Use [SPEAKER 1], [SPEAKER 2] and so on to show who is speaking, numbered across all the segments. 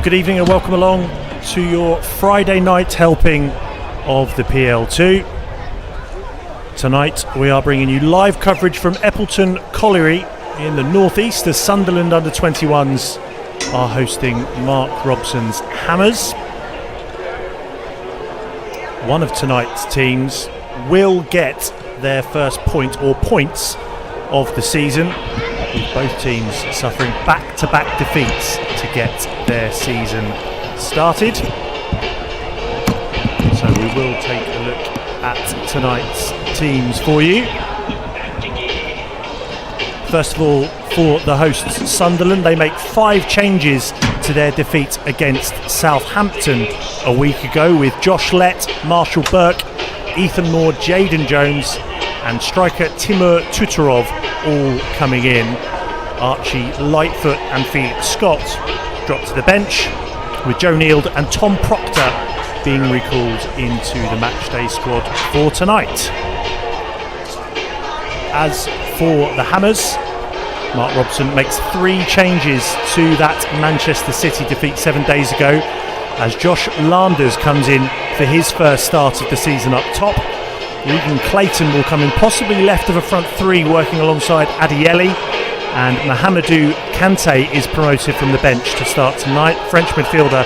[SPEAKER 1] good evening and welcome along to your Friday night helping of the PL2. Tonight we are bringing you live coverage from Eppleton Colliery in the northeast as Sunderland U21s are hosting Mark Robson's Hammers. One of tonight's teams will get their first point or points of the season, with both teams suffering back-to-back defeats to get their season started. So we will take a look at tonight's teams for you. First of all, for the hosts Sunderland, they make 5 changes to their defeat against Southampton a week ago, with Josh Lett, Marshall Burke, Ethan Moore, Jaden Jones and striker Timur Tutorov all coming in. Archie Lightfoot and Felix Scott dropped to the bench, with Joe Neild and Tom Proctor being recalled into the matchday squad for tonight. As for the Hammers, Mark Robson makes 3 changes to that Manchester City defeat 7 days ago, as Josh Landers comes in for his first start of the season up top. Regan Clayton will come in possibly left of a front 3 working alongside Adieli, and Mohamedou Kante is promoted from the bench to start tonight. French midfielder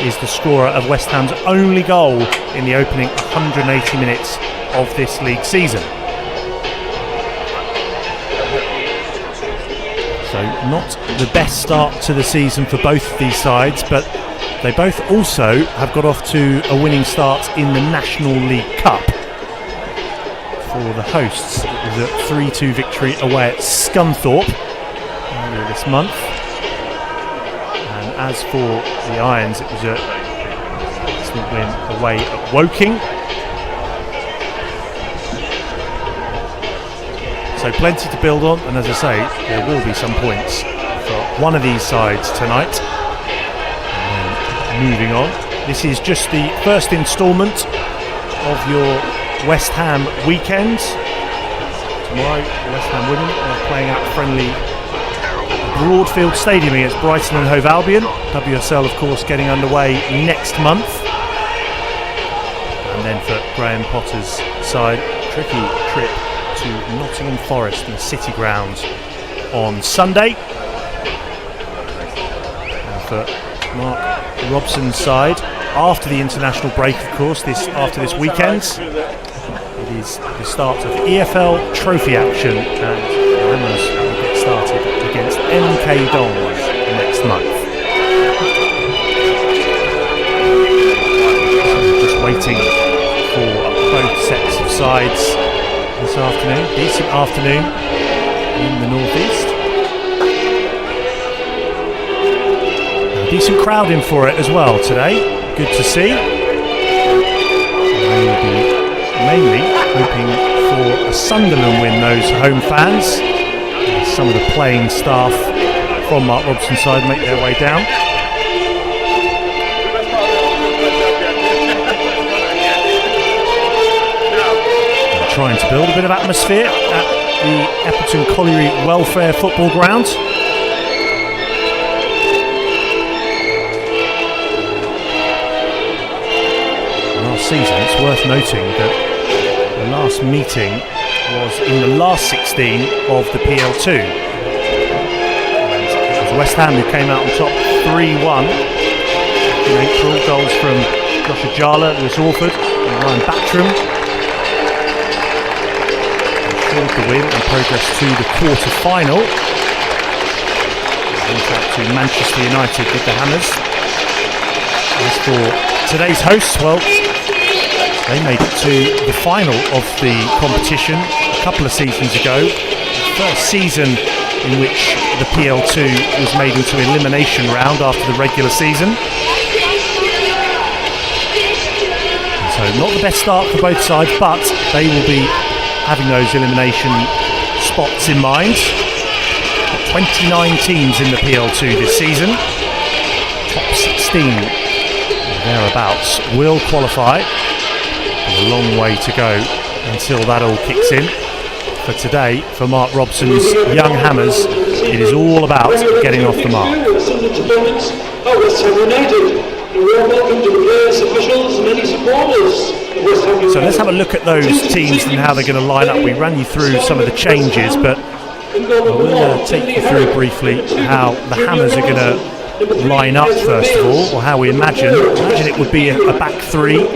[SPEAKER 1] is the scorer of West Ham's only goal in the opening 180 minutes of this league season. So not the best start to the season for both of these sides, but they both also have got off to a winning start in the National League Cup. For the hosts, it was a 3-2 victory away at Scunthorpe earlier this month, and as for the Irons, it was a excellent win away at Woking. So plenty to build on, and as I say, there will be some points for one of these sides tonight. And moving on, this is just the first instalment of your West Ham weekend. Tomorrow, West Ham women are playing out friendly Broadfield Stadium against Brighton and Hove Albion. WSL, of course, getting underway next month. And then for Graham Potter's side, tricky trip to Nottingham Forest in the City Ground on Sunday. And for Mark Robson's side, after the international break, of course, after this weekend, it is the start of EFL Trophy action, and the Hammers will get started against MK Dons next month. So just waiting for both sets of sides this afternoon. Decent afternoon in the northeast. A decent crowd in for it as well today. Good to see. We will be mainly hoping for a Sunderland win, those home fans. Some of the playing staff from Mark Robson's side make their way down. And trying to build a bit of atmosphere at the Eppleton Colliery Welfare Football Ground. Season, it's worth noting that the last meeting was in the last 16 of the PL2. And it was West Ham who came out on top 3-1 in April. Goals from Josh Ajala, Lewis Orford and Ryan Battram ensured the win and progress to the quarter-final. In fact, to Manchester United with the Hammers. As for today's hosts, well, they made it to the final of the competition a couple of seasons ago. The first season in which the PL2 was made into an elimination round after the regular season. And so not the best start for both sides, but they will be having those elimination spots in mind. 29 teams in the PL2 this season. Top 16 thereabouts will qualify. A long way to go until that all kicks in. For today, for Mark Robson's young Hammers, it is all about getting off the mark. So let's have a look at those teams and how they're going to line up. We ran you through some of the changes, but we'll take you through briefly how the Hammers are going to line up first of all, or how we imagine it would be a back three of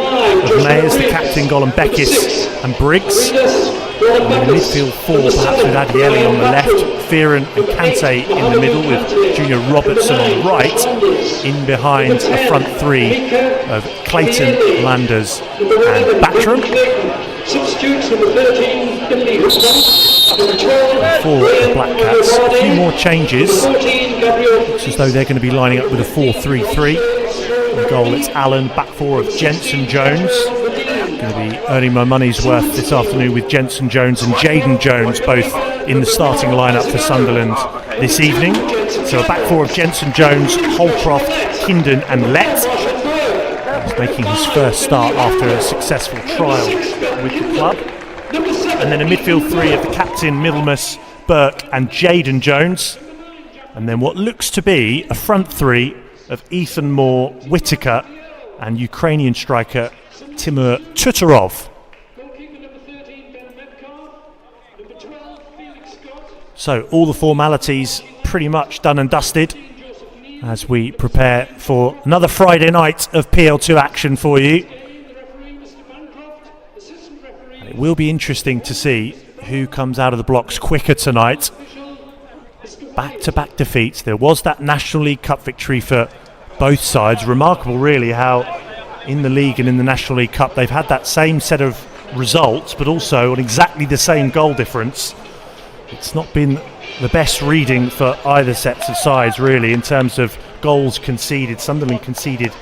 [SPEAKER 1] Mayers, the captain, Golan Bekis and Briggs. And in the midfield four, perhaps with Adieli on the left, Fearon and Kante in the middle, with Junior Robertson on the right. In behind a front three of Clayton, Landers and Battram. For the Black Cats, a few more changes. Looks as though they're going to be lining up with a 4-3-3. In goal it's Allen, back four of Jensen Jones. Going to be earning my money's worth this afternoon with Jensen Jones and Jaden Jones both in the starting lineup for Sunderland this evening. So a back four of Jensen Jones, Holcroft, Kindon and Lett. He's making his first start after a successful trial with the club. And then a midfield three of the captain, Middlemas, Burke and Jaden Jones. And then what looks to be a front three of Ethan Moore, Whitaker and Ukrainian striker Timur Tutarov. So all the formalities pretty much done and dusted as we prepare for another Friday night of PL2 action for you. And it will be interesting to see who comes out of the blocks quicker tonight. Back-to-back defeats. There was that National League Cup victory for both sides. Remarkable really how in the league and in the National League Cup they've had that same set of results, but also on exactly the same goal difference. It's not been the best reading for either sets of sides really in terms of goals conceded. Sunderland conceded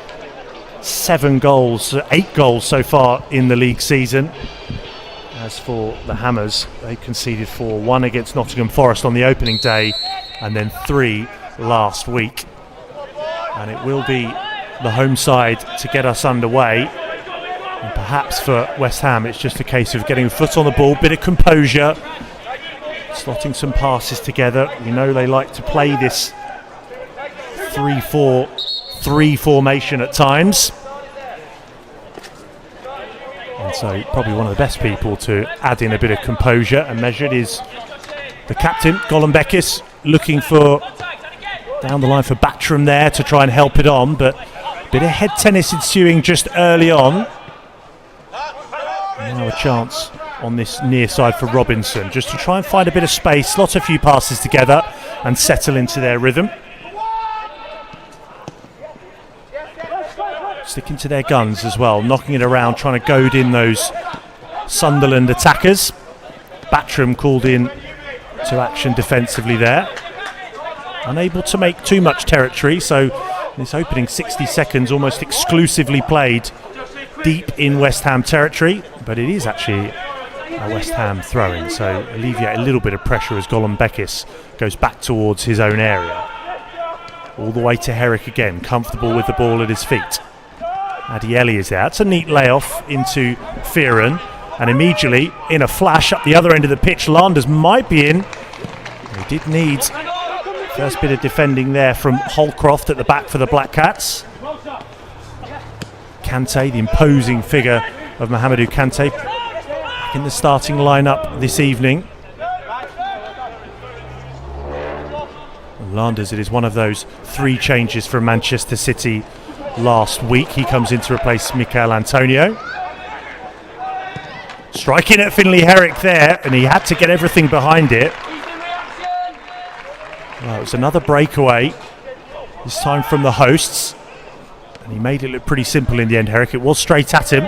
[SPEAKER 1] 8 goals so far in the league season. As for the Hammers, they conceded 4, 1 against Nottingham Forest on the opening day and then 3 last week. And it will be the home side to get us underway. And perhaps for West Ham it's just a case of getting a foot on the ball, bit of composure, slotting some passes together. We know they like to play this 3-4-3 formation at times. And so probably one of the best people to add in a bit of composure and measured is the captain, Golan Bekis, looking for down the line for Battram there to try and help it on, but a bit of head tennis ensuing just early on. And now a chance on this near side for Robinson, just to try and find a bit of space, slot a few passes together and settle into their rhythm. Sticking to their guns as well, knocking it around, trying to goad in those Sunderland attackers. Battram called in to action defensively there. Unable to make too much territory, so this opening 60 seconds almost exclusively played deep in West Ham territory, but it is actually a West Ham throw-in, so alleviate a little bit of pressure as Golan Bekis goes back towards his own area. All the way to Herrick again, comfortable with the ball at his feet. Adieli is there. It's a neat layoff into Fearon, and immediately in a flash up the other end of the pitch, Landers might be in. He did need first bit of defending there from Holcroft at the back for the Black Cats. Kante, the imposing figure of Mohamedou Kante, back in the starting lineup this evening. And Landers, it is one of those 3 changes from Manchester City last week. He comes in to replace Michael Antonio. Striking at Finlay Herrick there, and he had to get everything behind it. Well, it was another breakaway, this time from the hosts, and he made it look pretty simple in the end, Herrick. It was straight at him.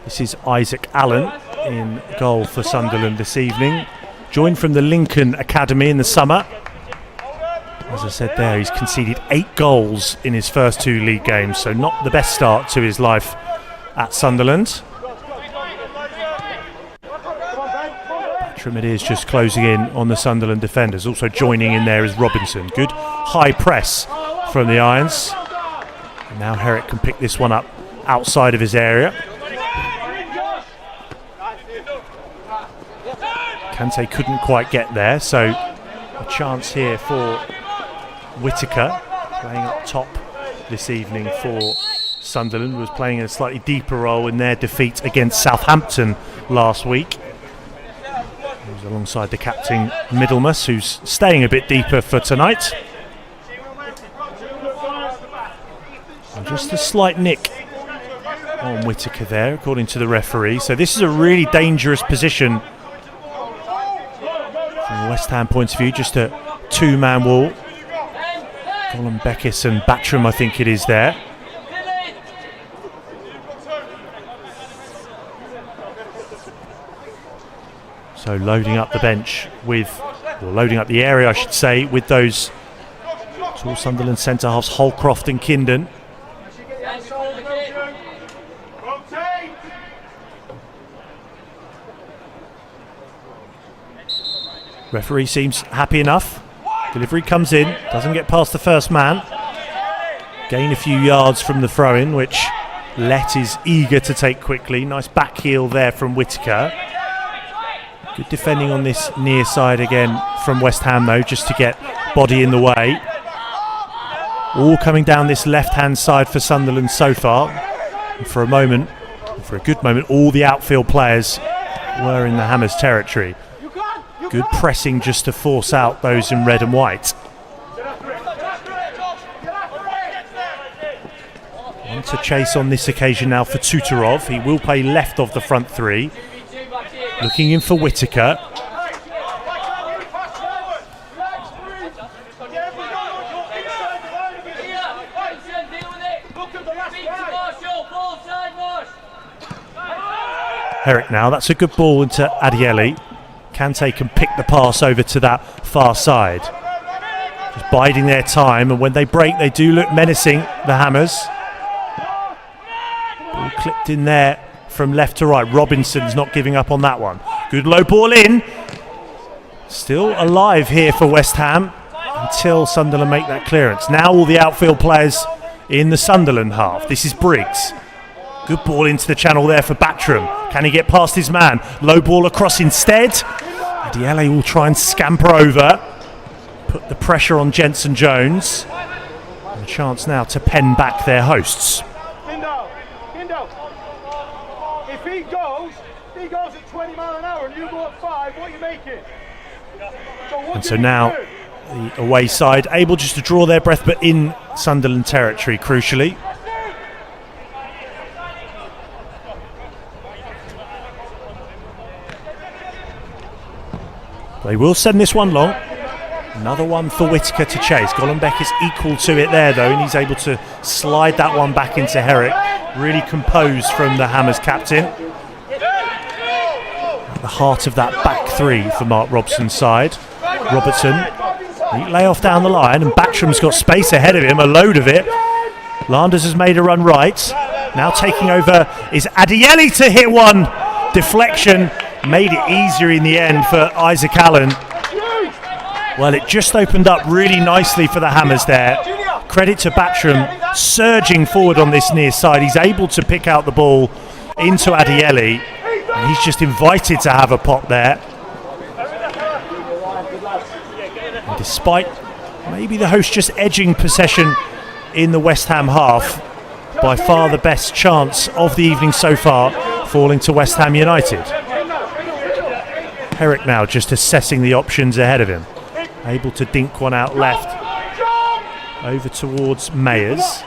[SPEAKER 1] This is Isaac Allen in goal for Sunderland this evening, joined from the Lincoln Academy in the summer. As I said there, he's conceded 8 goals in his first 2 league games, so not the best start to his life at Sunderland. Battram it is, just closing in on the Sunderland defenders. Also joining in there is Robinson. Good high press from the Irons. And now Herrick can pick this one up outside of his area. Kante couldn't quite get there, so a chance here for Whittaker, playing up top this evening for Sunderland, was playing a slightly deeper role in their defeat against Southampton last week. He was alongside the captain Middlemas, who's staying a bit deeper for tonight. And just a slight nick on Whittaker there, according to the referee. So this is a really dangerous position from a West Ham point of view, just a two-man wall. Colin Beckis and Battram, I think it is there. So loading up the bench with, or loading up the area I should say, with those tall Sunderland centre-halves Holcroft and Kindon. Referee seems happy enough. Delivery comes in, doesn't get past the first man. Gain a few yards from the throw-in, which Lett is eager to take quickly. Nice back heel there from Whittaker. Good defending on this near side again from West Ham though, just to get body in the way. All coming down this left-hand side for Sunderland so far. And for a good moment, all the outfield players were in the Hammers territory. Good pressing just to force out those in red and white. On to chase on this occasion now for Tutorov. He will play left of the front three. Looking in for Whittaker. Herrick now, that's a good ball into Adieli. Kante can pick the pass over to that far side. Just biding their time, and when they break they do look menacing, the Hammers. Ball clipped in there from left to right. Robinson's not giving up on that one. Good low ball in. Still alive here for West Ham until Sunderland make that clearance. Now all the outfield players in the Sunderland half. This is Briggs. Good ball into the channel there for Battram. Can he get past his man? Low ball across instead. Adiele will try and scamper over. Put the pressure on Jensen Jones. And a chance now to pen back their hosts.
[SPEAKER 2] If he goes at 20 mile an hour and you go at 5, what are you making?
[SPEAKER 1] And so now the away side able just to draw their breath, but in Sunderland territory, crucially. They will send this one long. Another one for Whittaker to chase. Golombek is equal to it there though, and he's able to slide that one back into Herrick. Really composed from the Hammers captain. At the heart of that back three for Mark Robson's side. Robertson, he lay off down the line, and Battram's got space ahead of him, a load of it. Landers has made a run right. Now taking over is Adieli to hit one. Deflection made it easier in the end for Isaac Allen. Well, it just opened up really nicely for the Hammers there. Credit to Battram surging forward on this near side. He's able to pick out the ball into Adieli, and he's just invited to have a pot there. And despite maybe the host just edging possession in the West Ham half, by far the best chance of the evening so far falling to West Ham United. Herrick now just assessing the options ahead of him. Able to dink one out left. Over towards Mayers.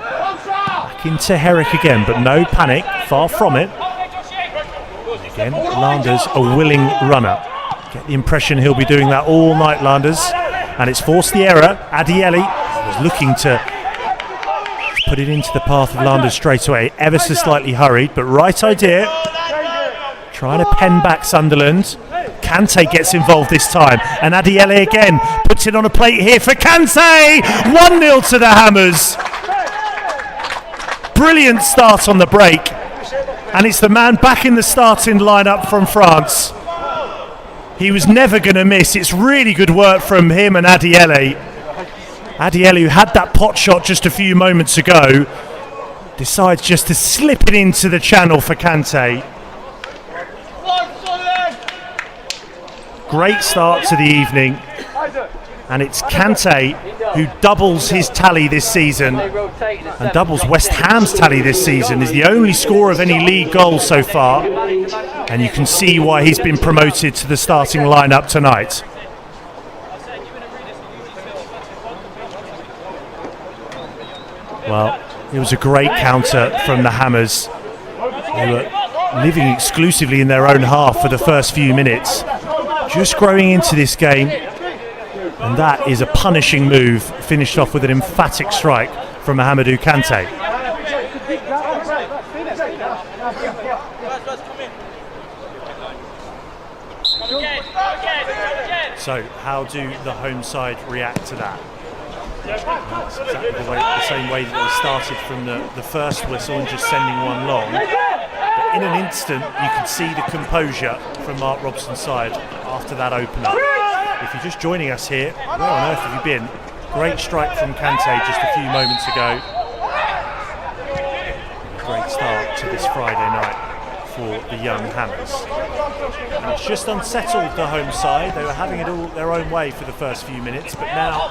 [SPEAKER 1] Back into Herrick again, but no panic. Far from it. Again, Landers a willing runner. Get the impression he'll be doing that all night, Landers. And it's forced the error. Adieli was looking to put it into the path of Landers straight away. Ever so slightly hurried, but right idea. Trying to pen back Sunderland. Kante gets involved this time, and Adiele again puts it on a plate here for Kante. 1-0 to the Hammers. Brilliant start on the break, and it's the man back in the starting lineup from France. He was never going to miss. It's really good work from him and Adiele. Adiele, who had that pot shot just a few moments ago, decides just to slip it into the channel for Kante. great start to the evening, and it's Kante who doubles his tally this season and doubles West Ham's tally this season. Is the only scorer of any league goals so far, and you can see why he's been promoted to the starting lineup tonight. Well, it was a great counter from the Hammers. They were living exclusively in their own half for the first few minutes, just growing into this game, and that is a punishing move, finished off with an emphatic strike from Mohamedou Kante. So how do the home side react to that? That's exactly the same way that they started from the first whistle and just sending one long. But in an instant, you can see the composure from Mark Robson's side after that opener. If you're just joining us here, where on earth have you been? Great strike from Kante just a few moments ago. Great start to this Friday night for the young Hammers. And it's just unsettled the home side. They were having it all their own way for the first few minutes, but now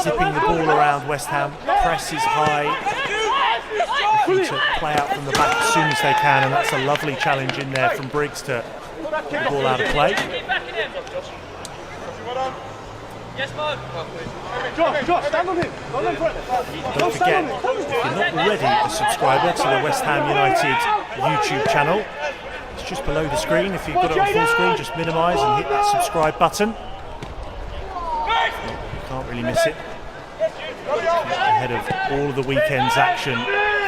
[SPEAKER 1] zipping the ball around West Ham. Press is high, looking to play out from the back as soon as they can, and that's a lovely challenge in there from Briggs to get the ball out of play. Don't forget, if you're not already a subscriber to the West Ham United YouTube channel, it's just below the screen. If you've got it on full screen, just minimise and hit that subscribe button. You can't really miss it. Ahead of all of the weekend's action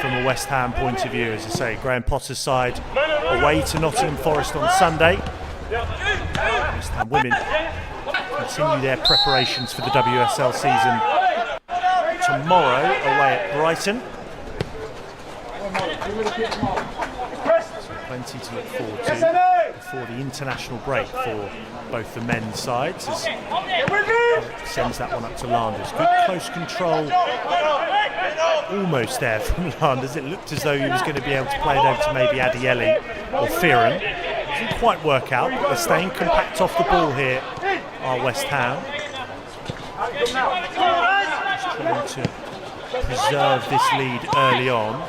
[SPEAKER 1] from a West Ham point of view, as I say, Graham Potter's side away to Nottingham Forest on Sunday. West Ham women continue their preparations for the WSL season tomorrow away at Brighton. Plenty to look forward to before the international break for both the men's sides, as sends that one up to Landers. Good close control, almost there from Landers. It looked as though he was going to be able to play it over to maybe Adiele or Fearon. Didn't quite work out, but they're staying compact off the ball here, are West Ham. Just trying to preserve this lead early on.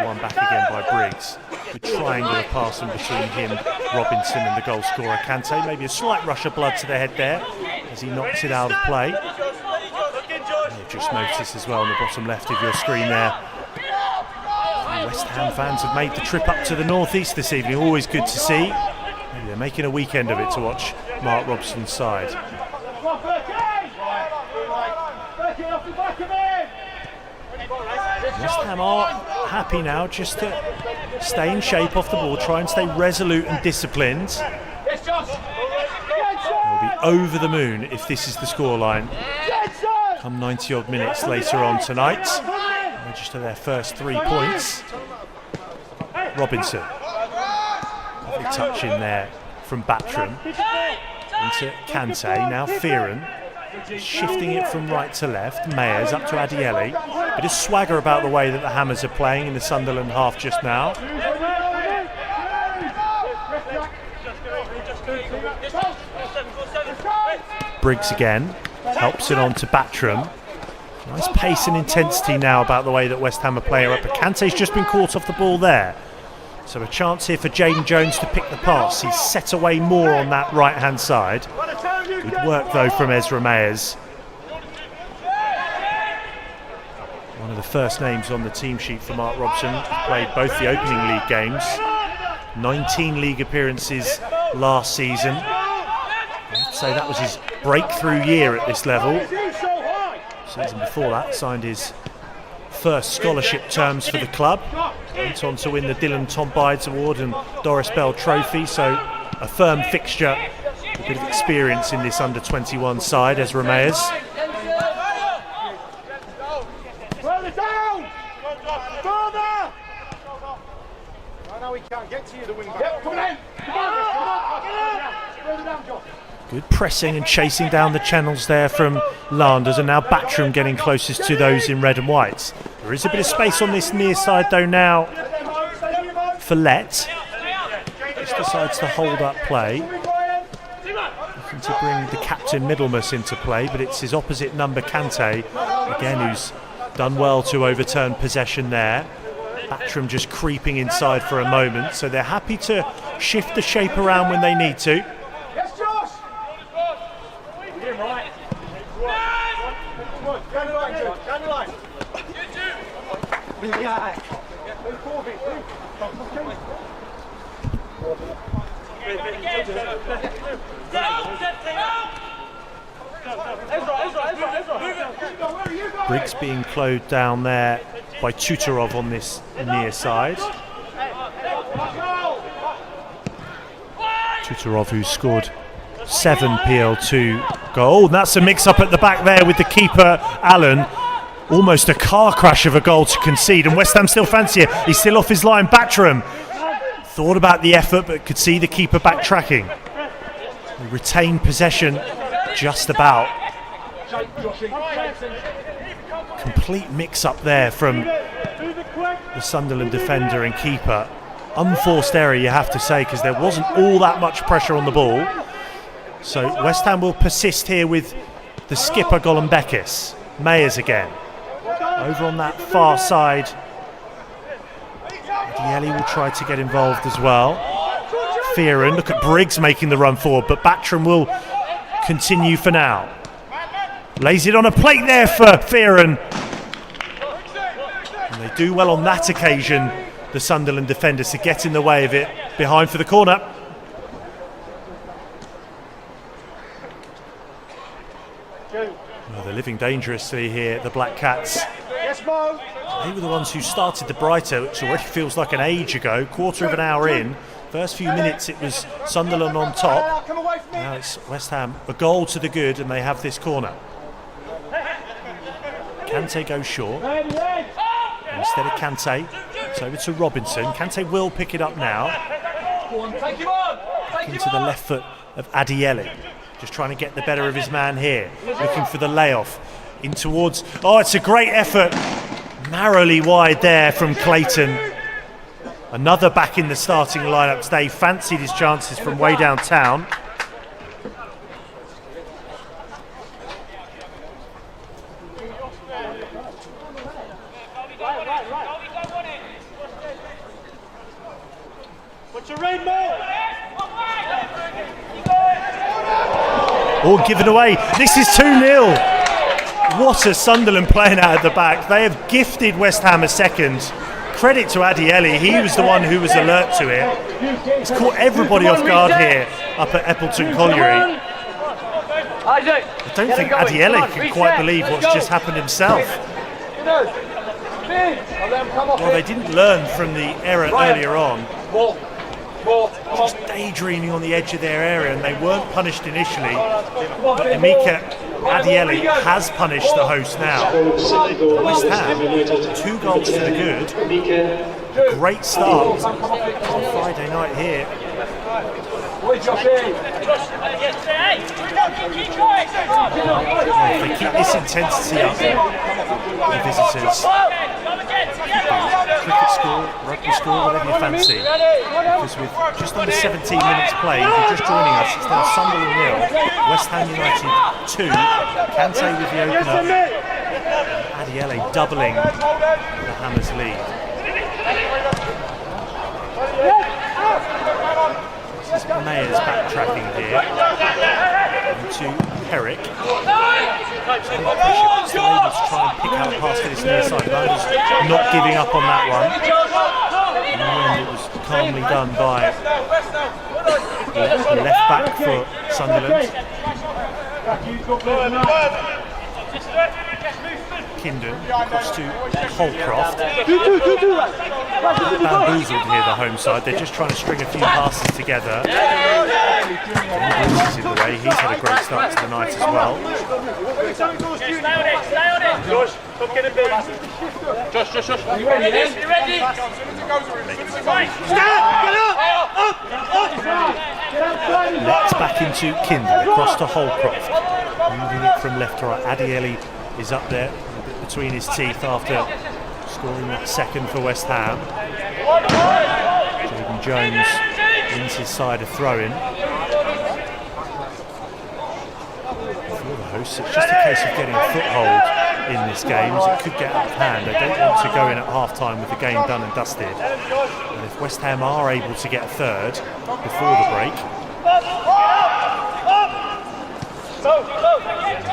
[SPEAKER 1] One back again by Briggs. Good triangular pass in between him, Robinson, and the goal scorer Kante. Maybe a slight rush of blood to the head there as he knocks it out of play. And you've just noticed as well on the bottom left of your screen there, West Ham fans have made the trip up to the northeast this evening. Always good to see. Maybe they're making a weekend of it to watch Mark Robson's side. West Ham are happy now just to stay in shape off the ball, try and stay resolute and disciplined. They'll be over the moon if this is the scoreline come 90 odd minutes later on tonight. Register their first 3 points. Robinson, lovely touch in there from Battram into Kante. Now Fearon shifting it from right to left. Mayers up to Adiele. Bit of swagger about the way that the Hammers are playing in the Sunderland half just now. Briggs again helps it on to Battram. Nice pace and intensity now about the way that West Ham are playing up, but Kante's just been caught off the ball there. So a chance here for Jaden Jones to pick the pass. He's set away more on that right hand side. Good work though from Ezra Mayers. One of the first names on the team sheet for Mark Robson. Played both the opening league games, 19 league appearances last season. I have to say that was his breakthrough year at this level. Season before that, signed his first scholarship terms for the club. Went on to win the Dylan Tombides Award and Doris Bell Trophy, so a firm fixture, a bit of experience in this under-21 side, Ezra Mayers. Good pressing and chasing down the channels there from Landers, and now Battram getting closest to those in red and white. There is a bit of space on this near side though now for Let. decides to hold up play. Looking to bring the captain Middlemas into play, but it's his opposite number, Kante, again, who's done well to overturn possession there. Battram just creeping inside for a moment, so they're happy to shift the shape around when they need to.
[SPEAKER 2] Yes, Josh! You're right. Down the line, Joe. Down the line.
[SPEAKER 1] Briggs being closed down there by Tutorov on this near side. Tutorov, who scored 7 PL2 goal. And that's a mix-up at the back there with the keeper, Allen. Almost a car crash of a goal to concede, and West Ham still fancy it. He's still off his line. Battram thought about the effort, but could see the keeper backtracking. He retained possession just about. Complete mix-up there from the Sunderland defender and keeper. Unforced error, you have to say, because there wasn't all that much pressure on the ball. So West Ham will persist here with the skipper Golombekis. Mayers again. Over on that far side, Adieli will try to get involved as well. Fearon, look at Briggs making the run forward, but Battram will continue for now. Lays it on a plate there for Fearon. And they do well on that occasion, the Sunderland defenders, to get in the way of it. Behind for the corner. Well, they're living dangerously here, the Black Cats. They were the ones who started the Brighter, which already feels like an age ago. Quarter of an hour in. First few minutes it was Sunderland on top. Now it's West Ham. A goal to the good, and they have this corner. Kante goes short. Instead of Kante, it's over to Robinson. Kante will pick it up now. Back into the left foot of Adieli. Just trying to get the better of his man here. Looking for the layoff. In towards... Oh, it's a great effort. Narrowly wide there from Clayton. Another back in the starting lineup today. Fancied his chances from way downtown. All given away. This is 2-0. What a Sunderland playing out at the back. They have gifted West Ham a second. Credit to Adieli. He was the one who was alert to it. He's caught everybody off guard here up at Eppleton Colliery. I don't think Adieli can quite believe what's just happened himself. Well, they didn't learn from the error earlier on. Just daydreaming on the edge of their area, and they weren't punished initially. But Emeka Adieli has punished the host now. West Ham, 2 goals to the good. A great start on Friday night here. If they keep this intensity up, the visitors, cricket score, rugby score, whatever you fancy. Because with just under 17 minutes played, if you're just joining us, it's now Sunderland 0, West Ham United 2. Kante with the opener, Adieli doubling the Hammers lead. This is Mayers backtracking here into Herrick. Still able to try and pick out a pass to this near side. Landers not giving up on that one. In the end, it was calmly done by the left back for Sunderland. Kindon across to Holcroft. Bamboozled here, the home side. They're just trying to string a few passes together. Bruce is in the way. He's had a great start to the night as well.
[SPEAKER 2] Josh. Are you ready?
[SPEAKER 1] Let's back into Kindon, across to Holcroft. Moving it from left to right. Adieli is up there between his teeth after scoring that second for West Ham. Jordan Jones wins his side a throw-in. For the hosts, it's just a case of getting a foothold in this game, as it could get out of hand. They don't want to go in at half-time with the game done and dusted. And if West Ham are able to get a third before the break,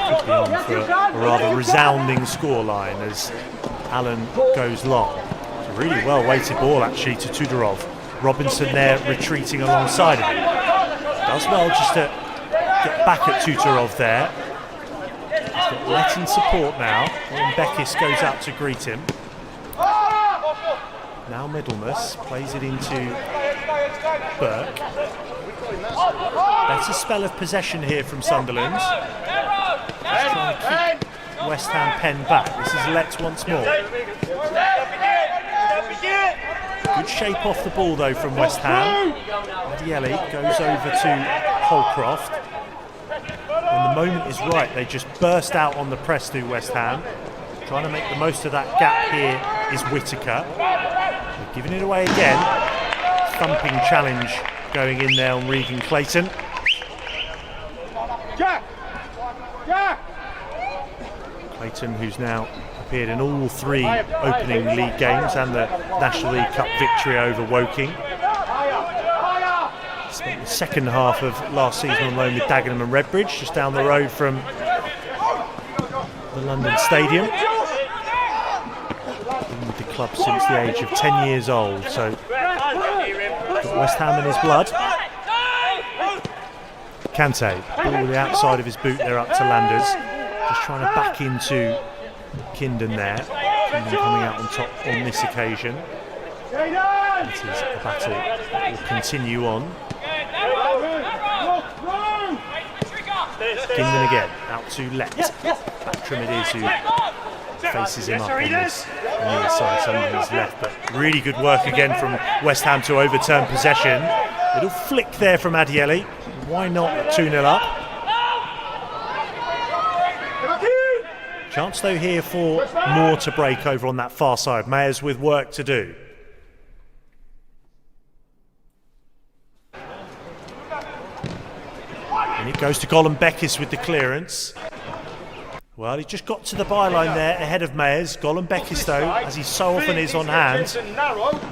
[SPEAKER 1] could be on for a rather resounding scoreline as Alan goes long. It's a really well-weighted ball actually to Tudorov. Robinson there retreating alongside of him. Does well just to get back at Tudorov there. He's got let in support now, and Beckis goes out to greet him. Now Middlemas plays it into Burke. Better spell of possession here from Sunderland. Just trying to keep West Ham pen back. This is Letts once more. Good shape off the ball though from West Ham. Adieli goes over to Holcroft. When the moment is right, they just burst out on the press to West Ham. Trying to make the most of that gap here is Whittaker. They're giving it away again. Thumping challenge going in there on Regan Clayton. Clayton, who's now appeared in all three opening league games and the National League Cup victory over Woking. Spent the second half of last season on loan with Dagenham and Redbridge, just down the road from the London Stadium. Been with the club since the age of 10 years old, so got West Ham in his blood. Kante, ball with the outside of his boot there up to Landers. Just trying to back into Kindon there. Kindon coming out on top on this occasion. It is a battle that will continue on. Kindon again, out to Lett. Battram it is who faces him up on this near side, Sunderland's left. But really good work again from West Ham to overturn possession. Little flick there from Adieli. Why not 2-0 up? Chance though here for more to break over on that far side. Mayers with work to do. And it goes to Gollum Beckis with the clearance. Well, he just got to the byline there ahead of Mayers. Gollum Beckis though, as he so often is on hand,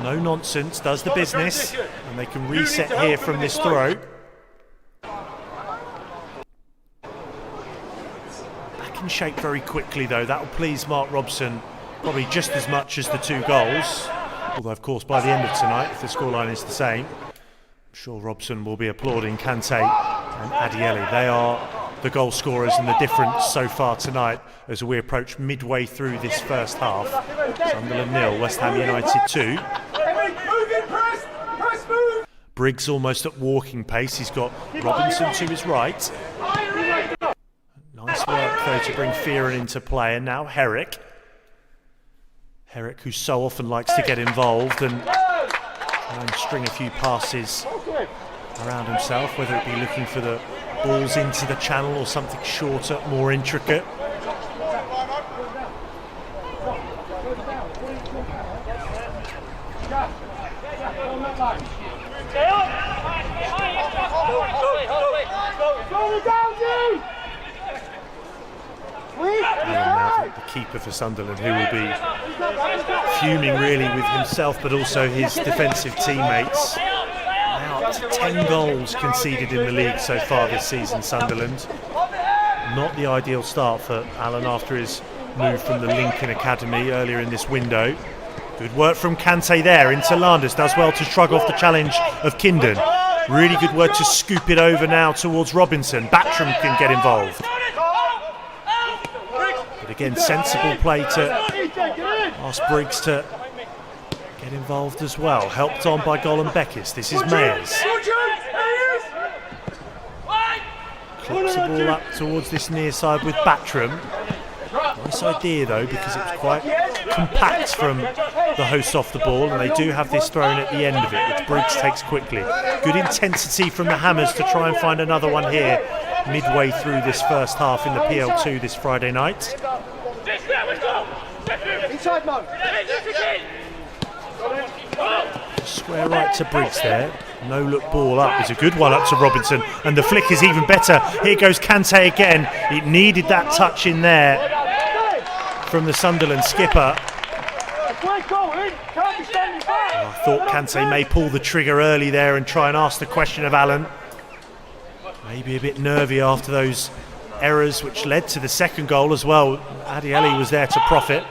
[SPEAKER 1] no nonsense, does the business, and they can reset here from this throw. Shape very quickly though. That will please Mark Robson probably just as much as the 2 goals, although of course by the end of tonight, if the scoreline is the same, I'm sure Robson will be applauding Kante and Adieli. They are the goal scorers and the difference so far tonight as we approach midway through this first half. Sunderland 0, West Ham United 2. Briggs almost at walking pace. He's got Robinson to his right. Nice work though to bring Fearon into play, and now Herrick. Herrick, who so often likes to get involved and try and string a few passes around himself, whether it be looking for the balls into the channel or something shorter, more intricate. Now the keeper for Sunderland, who will be fuming really with himself but also his defensive teammates. Now up to 10 goals conceded in the league so far this season, Sunderland. Not the ideal start for Alan after his move from the Lincoln Academy earlier in this window. Good work from Kante there into Landers, does well to shrug off the challenge of Kindon. Really good work to scoop it over now towards Robinson. Battram can get involved. But again, sensible play to ask Briggs to get involved as well. Helped on by Gollum Beckis. This is Mayers. Clips the ball up towards this near side with Battram. Nice idea though, because it was quite compact from the hosts off the ball, and they do have this thrown at the end of it, which Briggs takes quickly. Good intensity from the Hammers to try and find another one here midway through this first half in the PL2 this Friday night. Inside mode. Square right to Briggs there. No look ball up is a good one up to Robinson, and the flick is even better. Here goes Kante again. It needed that touch in there from the Sunderland skipper. I thought Kante may pull the trigger early there and try and ask the question of Allen. Maybe a bit nervy after those errors which led to the second goal as well. Adieli was there to profit.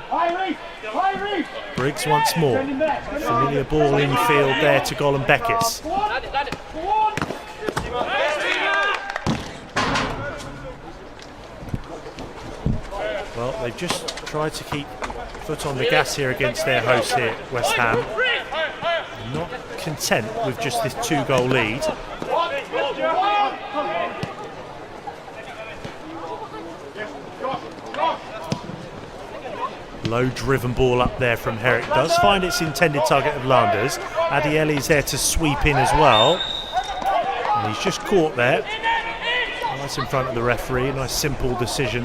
[SPEAKER 1] Briggs once more. Familiar ball infield there to Golombekis. Well, they've just tried to keep foot on the gas here against their hosts here, West Ham. Not content with just this 2-goal lead. Low driven ball up there from Herrick. Does find its intended target of Landers. Adieli's there to sweep in as well. And he's just caught there. Nice in front of the referee. Nice simple decision.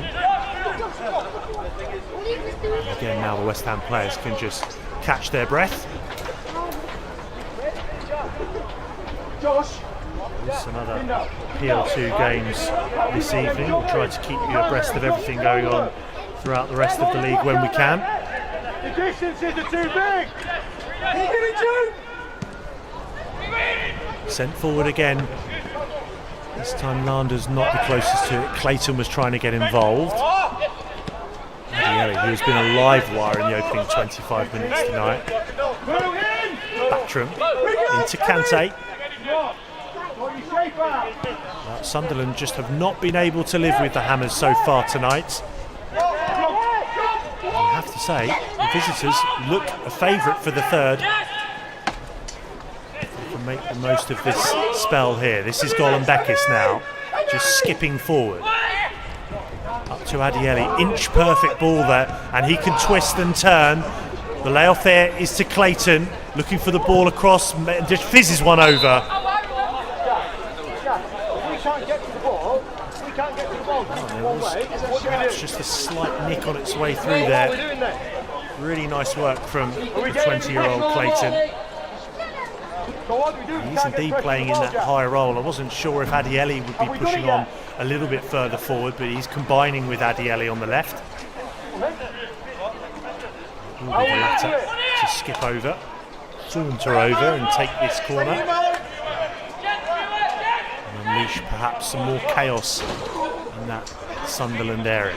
[SPEAKER 1] Again, now the West Ham players can just catch their breath. There's another PL2 games this evening. We'll try to keep you abreast of everything going on throughout the rest of the league when we can.
[SPEAKER 2] The distances are too big.
[SPEAKER 1] Sent forward again. This time Landers not the closest to it. Clayton was trying to get involved. Adieli, who has been a live wire in the opening 25 minutes tonight. Battram into Kante. Sunderland just have not been able to live with the Hammers so far tonight. I have to say, the visitors look a favourite for the third. They can make the most of this spell here. This is Golombekis now, just skipping forward. Up to Adieli, inch perfect ball there, and he can twist and turn. The layoff there is to Clayton, looking for the ball across, just fizzes one over. It's just a slight nick on its way through there. Really nice work from the 20-year-old Clayton. He's indeed playing in that high role. I wasn't sure if Adieli would be pushing on a little bit further forward, but he's combining with Adieli on the left. Will be the latter to skip over, saunter over and take this corner. And unleash perhaps some more chaos in that Sunderland area.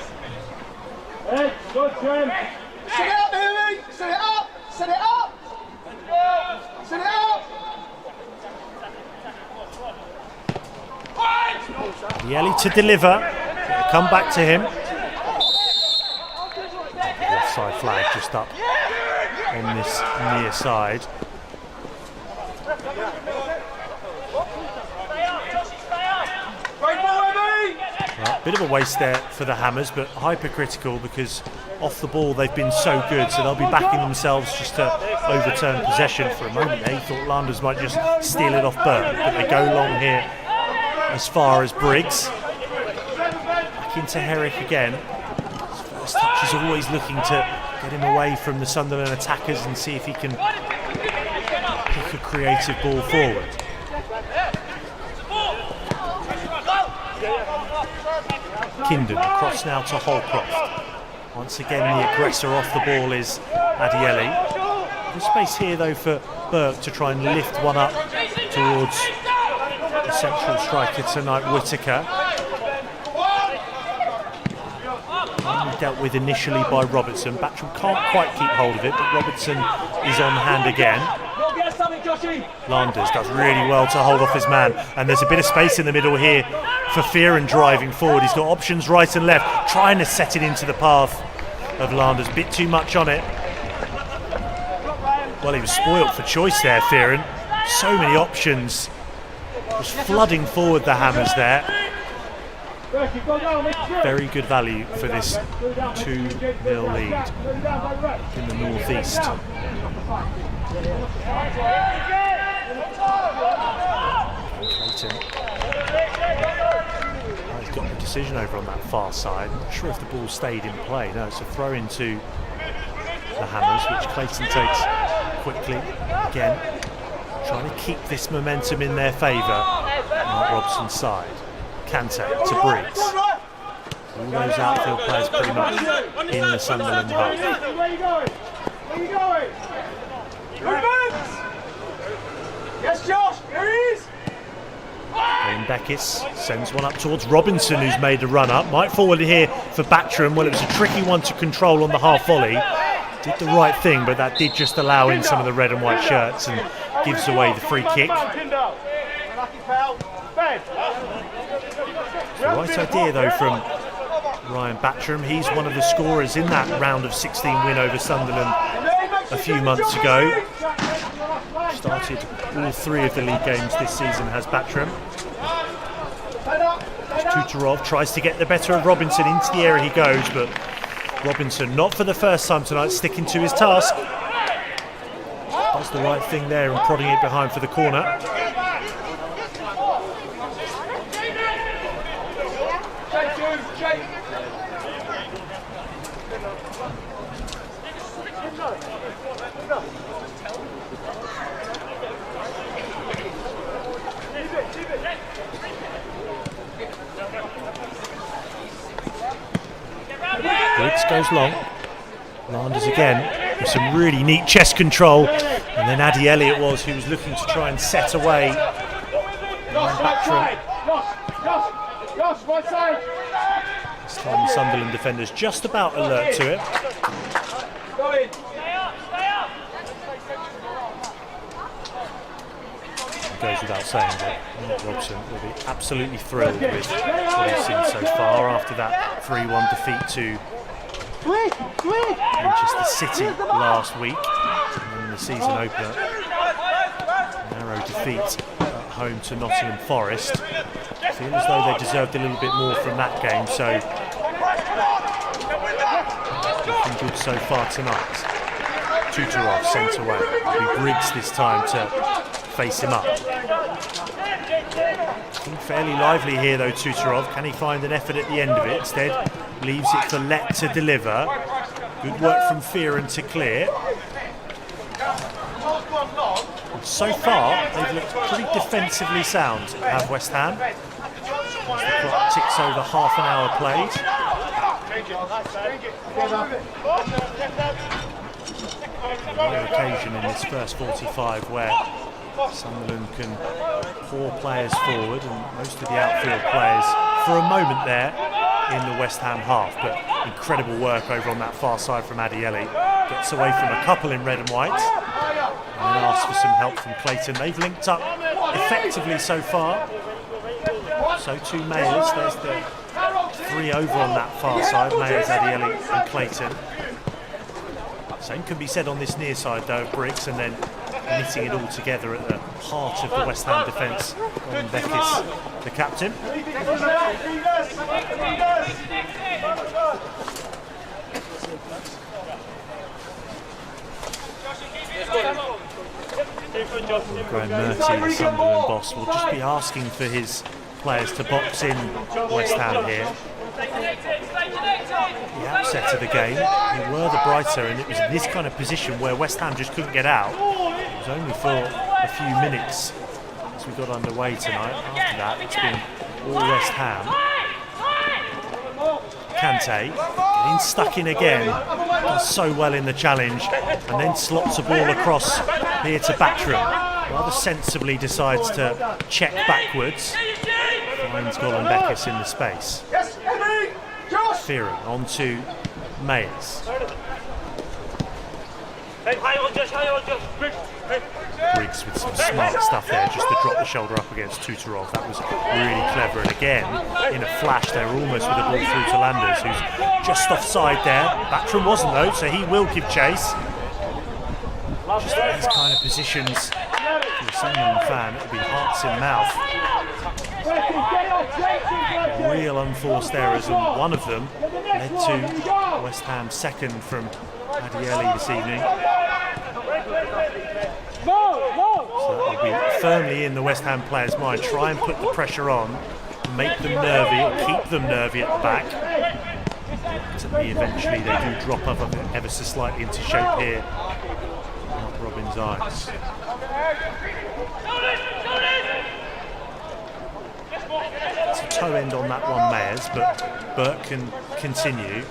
[SPEAKER 2] Set it up, Haley! Set it up! Set it up! Set it up!
[SPEAKER 1] Adieli to deliver. Come back to him. The offside flag just up on this near side. Well, bit of a waste there for the Hammers, but hypercritical because off the ball they've been so good, so they'll be backing themselves just to overturn possession. For a moment they thought Landers might just steal it off Burke, but they go long here as far as Briggs. Back into Herrick again. His first touch is always looking to get him away from the Sunderland attackers and see if he can pick a creative ball forward. Kindon across now to Holcroft. Once again the aggressor off the ball is Adieli. There's space here though for Burke to try and lift one up towards the central striker tonight, Whittaker. Only dealt with initially by Robertson. Battram can't quite keep hold of it, but Robertson is on hand again. Landers does really well to hold off his man, and there's a bit of space in the middle here for Fearon driving forward. He's got options right and left, trying to set it into the path of Landers. Bit too much on it. Well, he was spoilt for choice there, Fearon. So many options. Just flooding forward the Hammers there. Very good value for this 2-0 lead in the northeast. Clayton. He's got the decision over on that far side. Not sure if the ball stayed in play. No, it's a throw into the Hammers, which Clayton takes quickly again. trying to keep this momentum in their favour. Mark Robson's side. Kante to Briggs. All those outfield players pretty much in the Sunderland half.
[SPEAKER 2] Where you going? Where you going? Yes, Josh, here he is.
[SPEAKER 1] Then Beckis sends one up towards Robinson, who's made a run up. Might forward here for Battram. Well, it was a tricky one to control on the half volley. Did the right thing, but that did just allow in some of the red and white shirts and gives away the free kick.
[SPEAKER 2] The
[SPEAKER 1] right idea though from Ryan Battram. He's one of the scorers in that round of 16 win over Sunderland a few months ago. Started all 3 of the league games this season has Battram. Tutorov tries to get the better of Robinson. Into the area he goes, but Robinson, not for the first time tonight, sticking to his task. Does the right thing there and prodding it behind for the corner. Briggs goes long. Landers again with some really neat chest control. And then Adieli it was who was looking to try and set away. This time the Sunderland defenders just about alert to it. It goes without saying that Mark Robson will be absolutely thrilled with what he's seen so far after that 3-1 defeat to Manchester City last week in the season opener. Narrow defeat at home to Nottingham Forest. Feel as though they deserved a little bit more from that game, so looking good so far tonight. Tutorov sent away. It'll be Briggs this time to face him up. Looking fairly lively here though, Tutorov. Can he find an effort at the end of it? Instead, leaves it for Let to deliver. Good work from Fearon to clear. And so far, they've looked pretty defensively sound, have West Ham. As the clock ticks over half an hour played. Another occasion in this first 45 where Sunderland can pour players forward, and most of the outfield players for a moment there in the West Ham half, but incredible work over on that far side from Adieli. Gets away from a couple in red and white and then asks for some help from Clayton. They've linked up effectively so far. So too Mayers. There's the 3 over on that far side, Mayers, Adieli and Clayton. Same can be said on this near side though of Briggs, and then knitting it all together at the heart of the West Ham defence. Colin Beckis, the captain. Graham Murty, the Sunderland boss, will just be asking for his players to box in West Ham here. The outset of the game, they were the brighter, and it was in this kind of position where West Ham just couldn't get out. It was only for a few minutes as we got underway tonight. After that, it's been all West Ham. Kante getting stuck in again, does so well in the challenge, and then slots a ball across here to Battram. Rather sensibly decides to check backwards. Finds Colin Beckis in the space. Fearon on to Mayers. Briggs with some smart stuff there, just to drop the shoulder up against Tutorov. That was really clever, and again, in a flash, they were almost with the ball through to Landers, who's just offside there. Battram wasn't though, so he will give chase. Just in these kind of positions, for the Sunderland fan, it'll be hearts in mouth. Real unforced errors, and one of them led to West Ham's second from Adieli this evening. So that will be firmly in the West Ham players' mind. Try and put the pressure on, make them nervy, or keep them nervy at the back. Ultimately, eventually they do drop up ever so slightly into shape here. Robin's eyes. It's a toe end on that one, Mayers, but Burke can continue.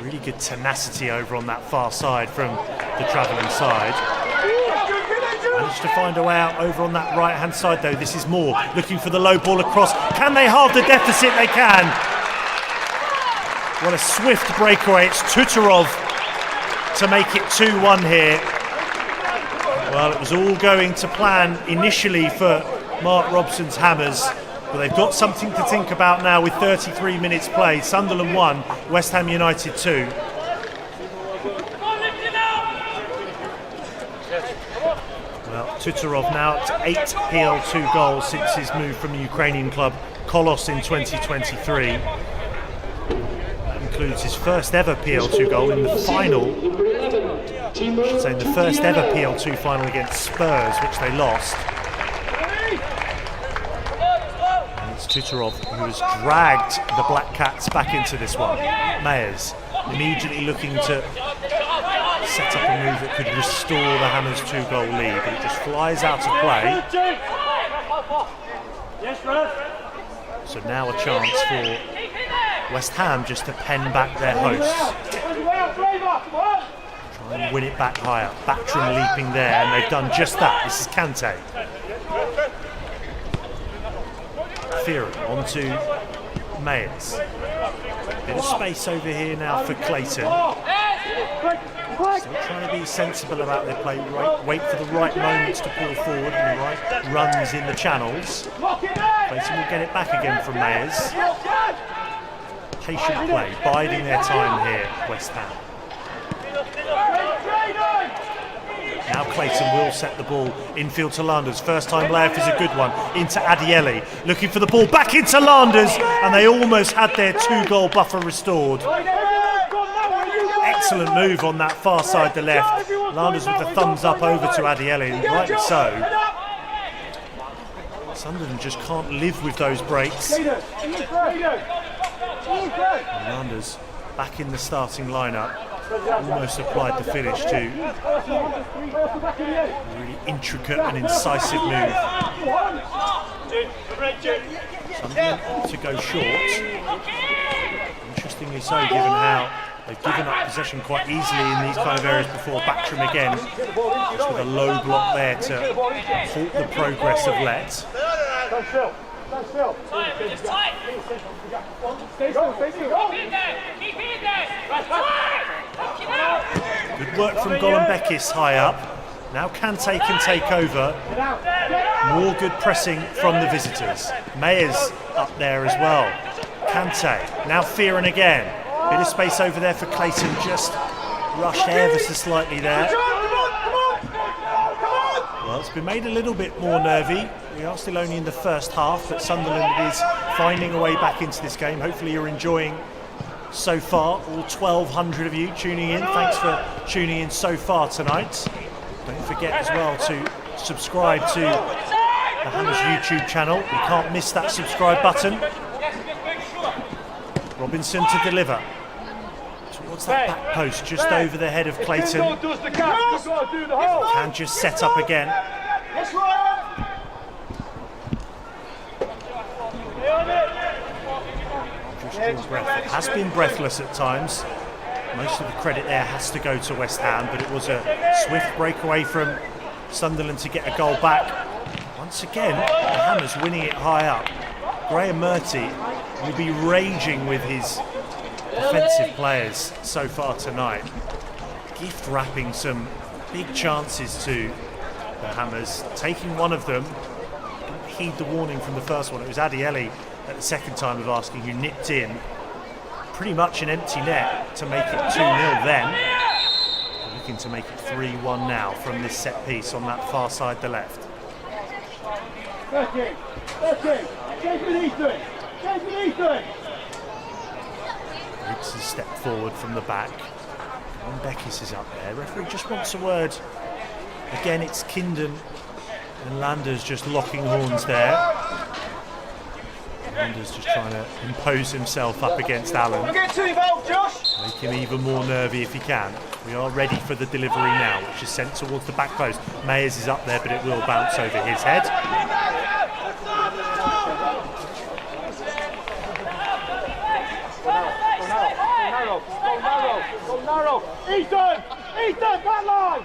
[SPEAKER 1] Really good tenacity over on that far side from the travelling side. Managed to find a way out over on that right-hand side, though. This is Moore looking for the low ball across. Can they halve the deficit? They can. What a swift breakaway. It's Tutorov to make it 2-1 here. Well, it was all going to plan initially for Mark Robson's Hammers, but they've got something to think about now with 33 minutes played. Sunderland 1, West Ham United 2. Well, Tutorov now up to 8 PL2 goals since his move from the Ukrainian club Kolos in 2023. That includes his first ever PL2 goal in the final. I should say in the first ever PL2 final against Spurs, which they lost. And it's Tutorov who has dragged the Black Cats back into this one. Mayers immediately looking to set up a move that could restore the Hammers' 2-goal lead, but it just flies out of play. So now a chance for West Ham just to pen back their hosts. Try and win it back higher. Battram leaping there, and they've done just that. This is Kante. Fearon onto Mayers. Bit of space over here now for Clayton. Still trying to be sensible about their play. Wait for the right moments to pull forward and the right runs in the channels. Clayton will get it back again from Mayers. Patient play, biding their time here, West Ham. Now Clayton will set the ball infield to Landers. First time layoff is a good one. Into Adieli, looking for the ball back into Landers, and they almost had their 2-goal buffer restored. Excellent move on that far side, the left. Landers with the thumbs up over to Adieli, and rightly so. Sunderland just can't live with those breaks. Landers back in the starting lineup. Almost applied the finish to a really intricate and incisive move. Sunderland to go short. Interestingly so, given how they've given up possession quite easily in these kind of areas before. Battram again, just with a low block there to halt the progress of Let. Good work from Golombekis high up. Now Kante can take over. More good pressing from the visitors. Mayers up there as well. Kante, now Fearon again. Bit of space over there for Clayton, just rushed ever so slightly there. Well, it's been made a little bit more nervy. We are still only in the first half, but Sunderland is finding a way back into this game. Hopefully you're enjoying so far, all 1,200 of you tuning in. Thanks for tuning in so far tonight. Don't forget as well to subscribe to the Hammers YouTube channel. You can't miss that subscribe button. Robinson to deliver towards that back post, just over the head of Clayton. Can just set up again. Just breath. It has been breathless at times. Most of the credit there has to go to West Ham, but it was a swift breakaway from Sunderland to get a goal back. Once again, the Hammers winning it high up. Graham Murty will be raging with his offensive players so far tonight. Gift wrapping some big chances to the Hammers. Taking one of them, don't heed the warning from the first one. It was Adieli at the second time of asking who nipped in. Pretty much an empty net to make it 2-0 then. They're looking to make it 3-1 now from this set piece on that far side, the left. Riggs has stepped forward from the back. Beckis is up there. Referee just wants a word. Again, it's Kindon and Landers just locking horns there. Landers just trying to impose himself up against Allen.
[SPEAKER 2] Don't get too involved, Josh.
[SPEAKER 1] Make him even more nervy if he can. We are ready for the delivery now, which is sent towards the back post. Mayers is up there, but it will bounce over his head.
[SPEAKER 2] Ethan, back line!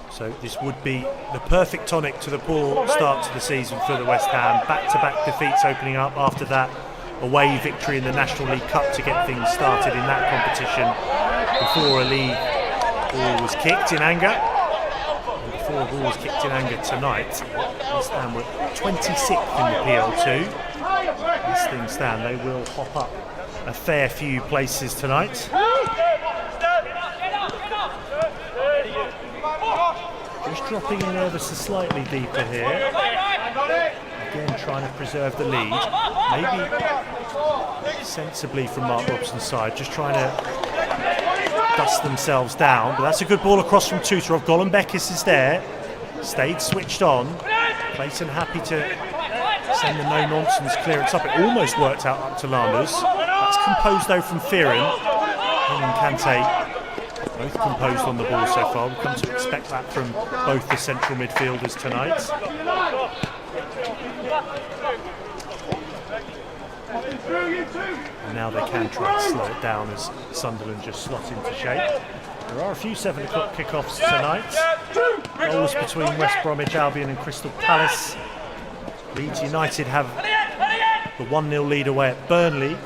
[SPEAKER 1] So this would be the perfect tonic to the poor start to the season for the West Ham. Back-to-back defeats opening up after that away victory in the National League Cup to get things started in that competition before a league ball was kicked in anger. And before a ball was kicked in anger tonight, West Ham were 26th in the PL2. As things stand, they will hop up a fair few places tonight. Just dropping in ever so slightly deeper here. Again, trying to preserve the lead. Maybe sensibly from Mark Robson's side, just trying to dust themselves down. But that's a good ball across from Tutorov. Golombekis is there. Stayed switched on. Clayton happy to send the no-nonsense clearance up. It almost worked out up to Landers. That's composed though from Fearon. Him and Kante both composed on the ball so far. We've come to expect that from both the central midfielders tonight. And now they can try to slow it down as Sunderland just slot into shape. There are a few 7 o'clock kickoffs tonight. Goals between West Bromwich Albion and Crystal Palace. Leeds United have the 1-0 lead away at Burnley.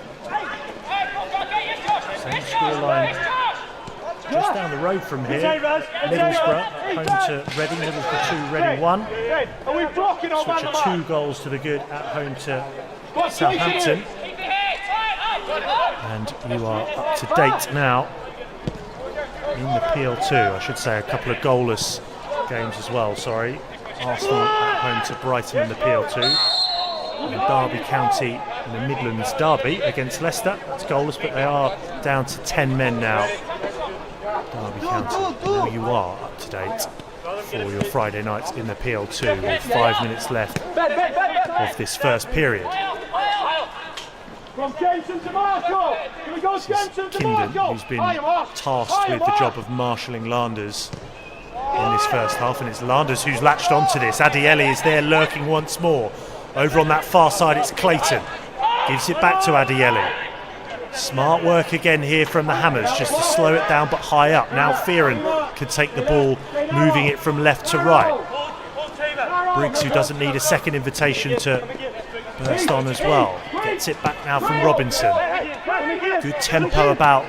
[SPEAKER 1] Same scoreline just down the road from here. Middlesbrough home to Reading. Middlesbrough 2, Reading 1. Switch of 2 goals to the good at home to Southampton. And you are up to date now in the PL2. I should say a couple of goalless games as well, sorry. Arsenal at home to Brighton in the PL2. And Derby County in the Midlands derby against Leicester. That's goalless, but they are down to 10 men now. Derby County, now you are up to date for your Friday nights in the PL2 with 5 minutes left of this first period.
[SPEAKER 2] From Jensen to Marshall. Here we go, Jensen to
[SPEAKER 1] Kindon,
[SPEAKER 2] Marshall.
[SPEAKER 1] who's been tasked with the job of marshalling Landers in this first half, and it's Landers who's latched onto this. Adiele is there lurking once more. Over on that far side, it's Clayton. Gives it back to Adiele. Smart work again here from the Hammers, just to slow it down but high up. Now Fearon can take the ball, moving it from left to right. Briggs, who doesn't need a second invitation to burst on as well, gets it back now from Robinson. Good tempo about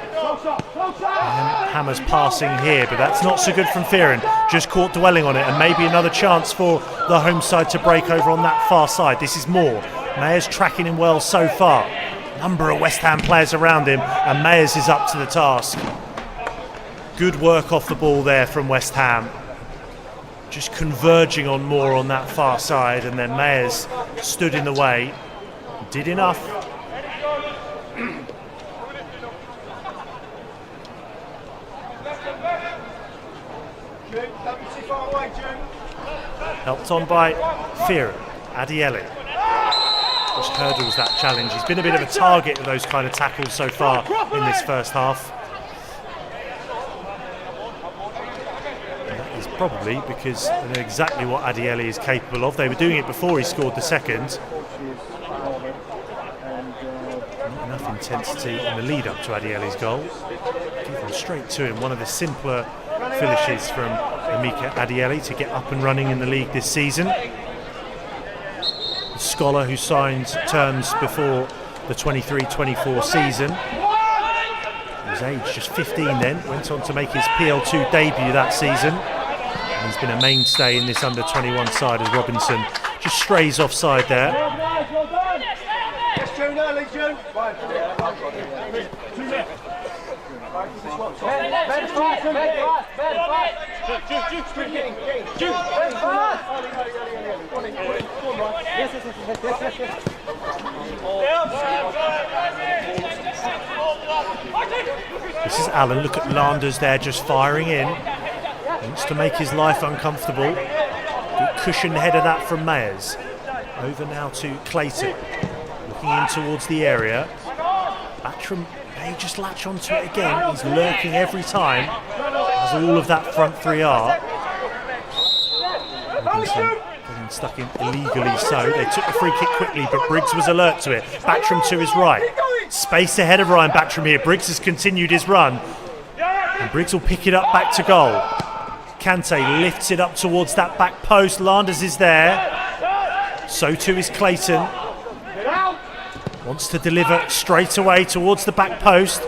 [SPEAKER 1] Hammers passing here, but that's not so good from Fearon. Just caught dwelling on it, and maybe another chance for the home side to break over on that far side. This is Moore. Mayers tracking him well so far. Number of West Ham players around him, and Mayers is up to the task. Good work off the ball there from West Ham. Just converging on Moore on that far side, and then Mayers stood in the way. Did enough. Helped on by Fearon. Adiele just hurdles that challenge. He's been a bit of a target of those kind of tackles so far in this first half. And that is probably because they know exactly what Adiele is capable of. They were doing it before he scored the second. Not enough intensity in the lead up to Adiele's goal. Given straight to him, one of the simpler finishes from Emeka Adiele to get up and running in the league this season. The scholar who signed terms before the 23-24 season. He was aged just 15 then, went on to make his PL2 debut that season. And he's been a mainstay in this under-21 side as Robinson just strays offside there. This is Allen. Look at Landers there just firing in. Wants to make his life uncomfortable. Good cushioned header that from Mayers. Over now to Clayton. working in towards the area. Battram may just latch onto it again. He's lurking every time, as all of that front three are. Robinson getting stuck in illegally so. They took the free kick quickly, but Briggs was alert to it. Battram to his right. Space ahead of Ryan Battram here. Briggs has continued his run. And Briggs will pick it up back to goal. Kante lifts it up towards that back post. Landers is there. So too is Clayton. Wants to deliver straight away towards the back post.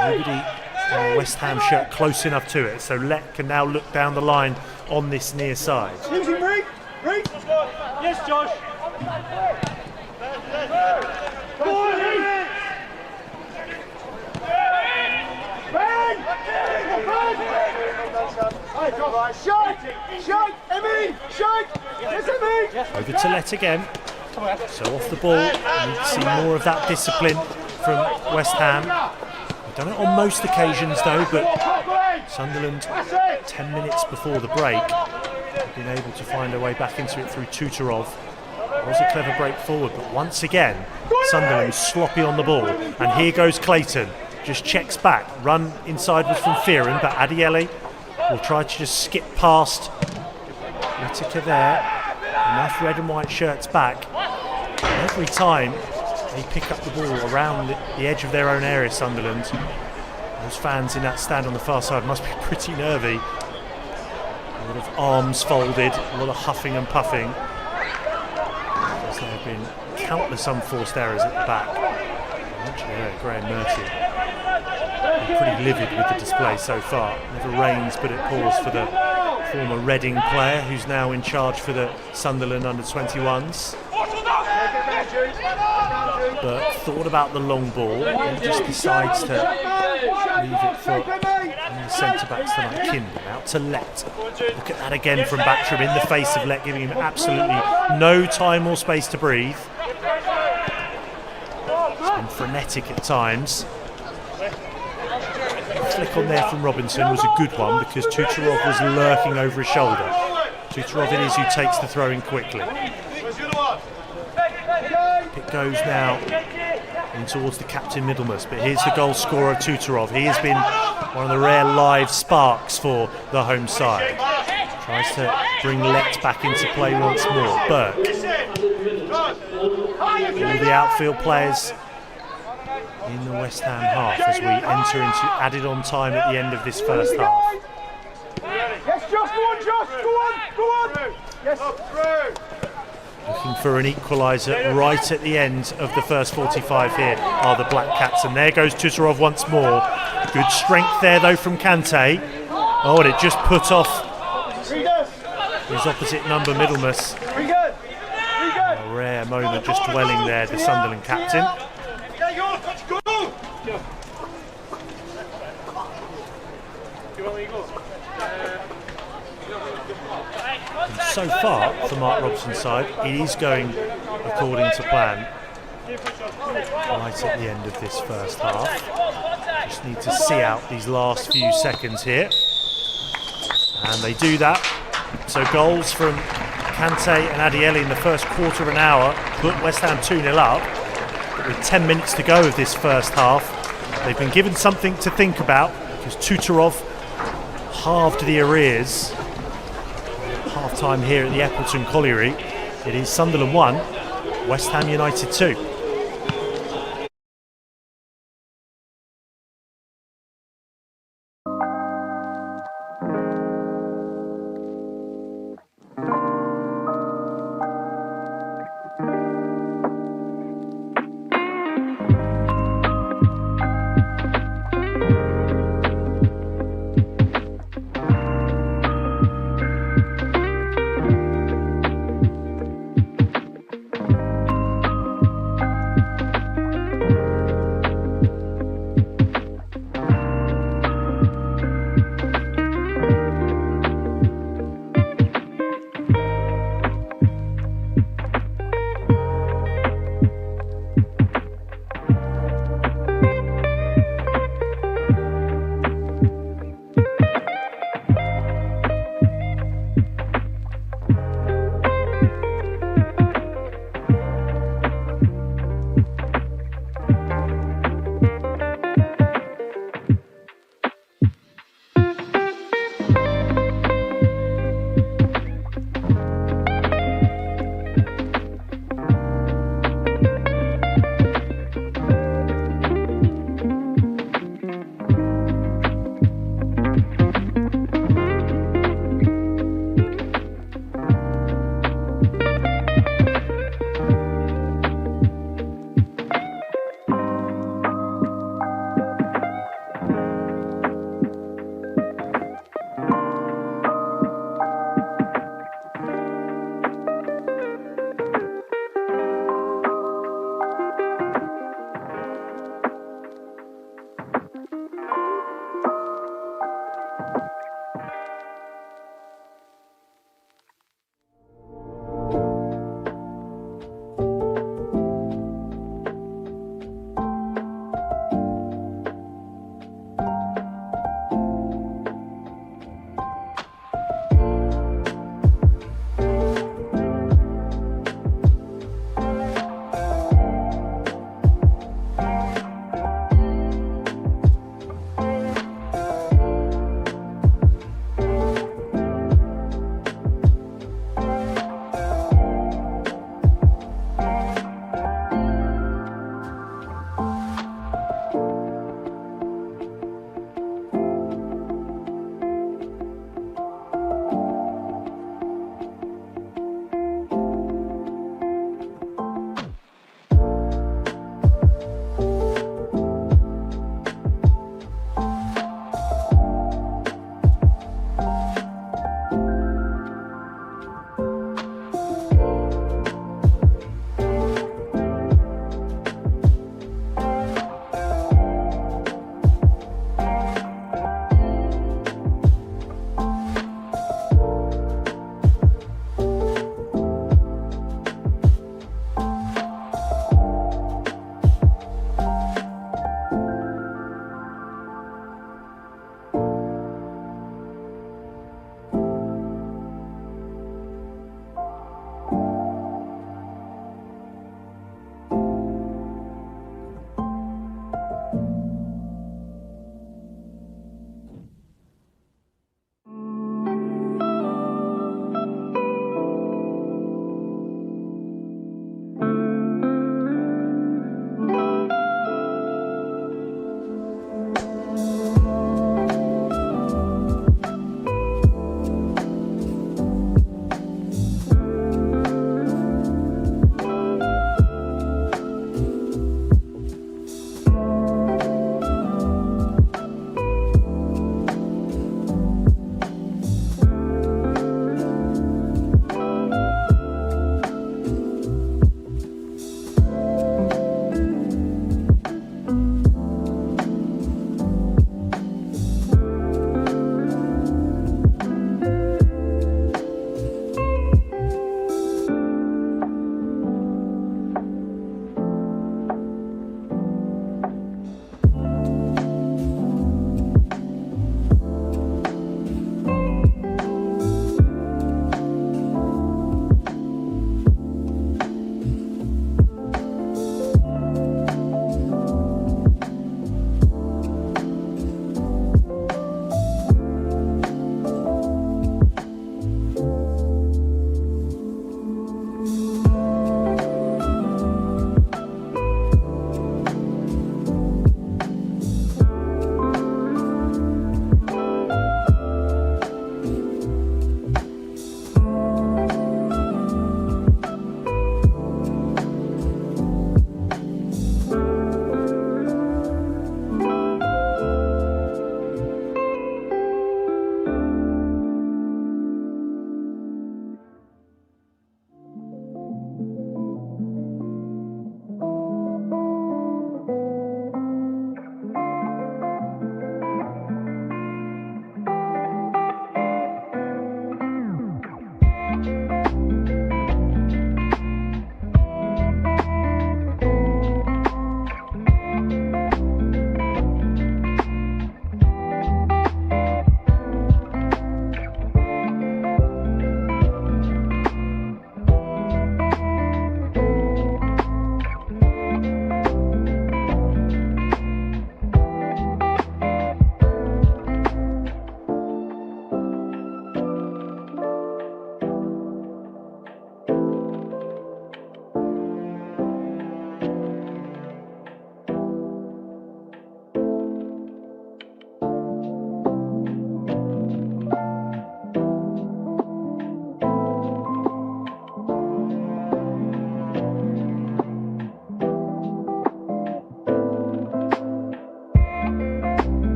[SPEAKER 1] Nobody in a West Ham shirt close enough to it, so Let can now look down the line on this near side.
[SPEAKER 2] Yes, Josh.
[SPEAKER 1] Over to Let again. So off the ball, we need to see more of that discipline from West Ham. They've done it on most occasions though, but Sunderland, 10 minutes before the break, have been able to find their way back into it through Tutorov. It was a clever break forward, but once again, Sunderland sloppy on the ball. And here goes Clayton, just checks back. Run inside was from Fearon, but Adiele will try to just skip past Whittaker there. Enough red and white shirts back. Every time they pick up the ball around the edge of their own area, Sunderland, those fans in that stand on the far side must be pretty nervy. A lot of arms folded, a lot of huffing and puffing. Because there have been countless unforced errors at the back. Actually, Graham Murphy been pretty livid with the display so far. Never rains but it pours for the former Reading player who's now in charge for the Sunderland under-21s. But thought about the long ball and just decides to leave it for the centre-backs tonight. Kindle out to Let. Look at that again from Battram in the face of Let, giving him absolutely no time or space to breathe. It's been frenetic at times. Flick on there from Robinson was a good one because Tutorov was lurking over his shoulder. Tutorov it is who takes the throw in quickly. It goes now in towards the captain Middlemas, but here's the goal scorer Tutorov. He has been one of the rare live sparks for the home side. Tries to bring Let back into play once more. Burke. All the outfield players in the West Ham half as we enter into added on time at the end of this first half.
[SPEAKER 2] Yes, Josh, go on, Josh, go on. Yes.
[SPEAKER 1] Looking for an equaliser right at the end of the first 45 here are the Black Cats, and there goes Tutorov once more. Good strength there though from Kante. Oh, and it just put off his opposite number, Middlemas. A rare moment just dwelling there, the Sunderland captain. And so far, for Mark Robson's side, it is going according to plan. Right at the end of this first half. Just need to see out these last few seconds here. And they do that. So goals from Kante and Adiele in the first quarter of an hour put West Ham 2-0 up. But with 10 minutes to go of this first half, they've been given something to think about because Tutorov halved the arrears. Half time here at the Eccleston Colliery. It is Sunderland 1, West Ham United 2.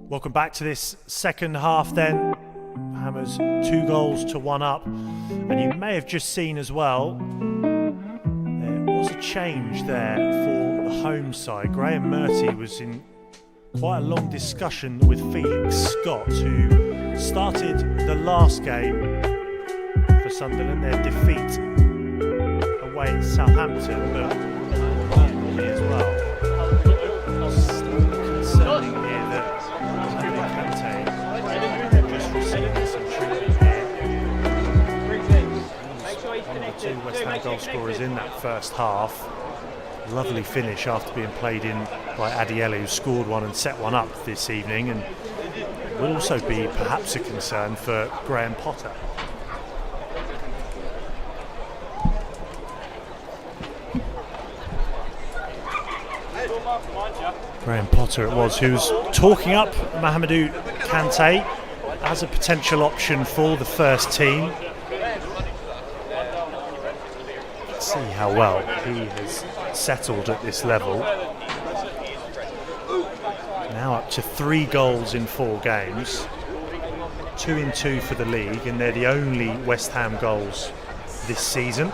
[SPEAKER 1] Welcome back to this second half then. Hammers 2 goals to 1 up. And you may have just seen as well, there was a change there for the home side. Graham Murty was in quite a long discussion with Felix Scott, who started the last game for Sunderland, their defeat away at Southampton, but as well. Concerning here that Kante just received some treatment here. One of the 2 West Ham goal scorers in that first half. Lovely finish after being played in by Adiele, who scored one and set one up this evening, and will also be perhaps a concern for Graham Potter. Graham Potter it was who was talking up Mahamadou Kante as a potential option for the first team. Let's see how well he has settled at this level. Now up to 3 goals in 4 games, 2 in 2 for the league, and they're the only West Ham goals this season.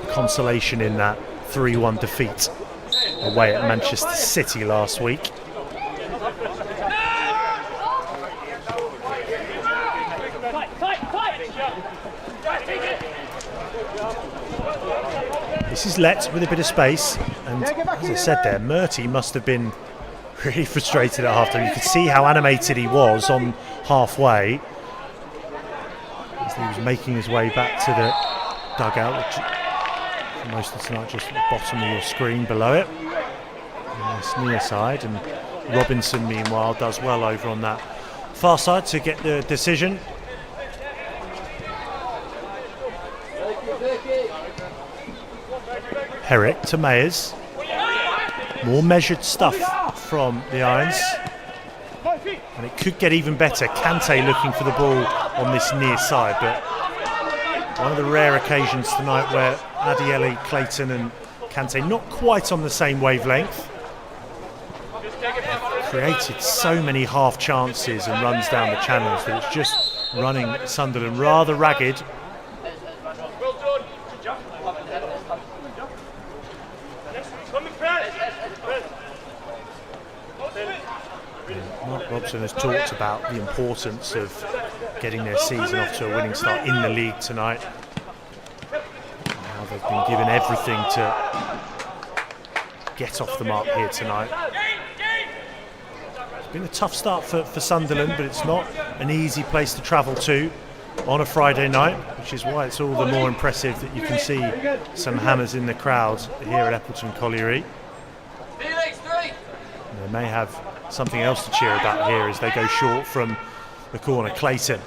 [SPEAKER 1] Consolation in that 3-1 defeat away at Manchester City last week. This is Let with a bit of space, and as I said there, Murty must have been really frustrated at half time. You could see how animated he was on halfway as he was making his way back to the dugout, which for most of tonight just at the bottom of your screen below it. Nice near side, and Robinson meanwhile does well over on that far side to get the decision. Herrick to Mayers. More measured stuff from the Irons, and it could get even better. Kante looking for the ball on this near side, but one of the rare occasions tonight where Adiele, Clayton and Kante not quite on the same wavelength. Created so many half chances and runs down the channels that it's just running Sunderland rather ragged. Mark Robson has talked about the importance of getting their season off to a winning start in the league tonight. Now they've been given everything to get off the mark here tonight. It's been a tough start for Sunderland, but it's not an easy place to travel to on a Friday night, which is why it's all the more impressive that you can see some Hammers in the crowd here at Eppleton Colliery. They may have something else to cheer about here as they go short from the corner. Clayton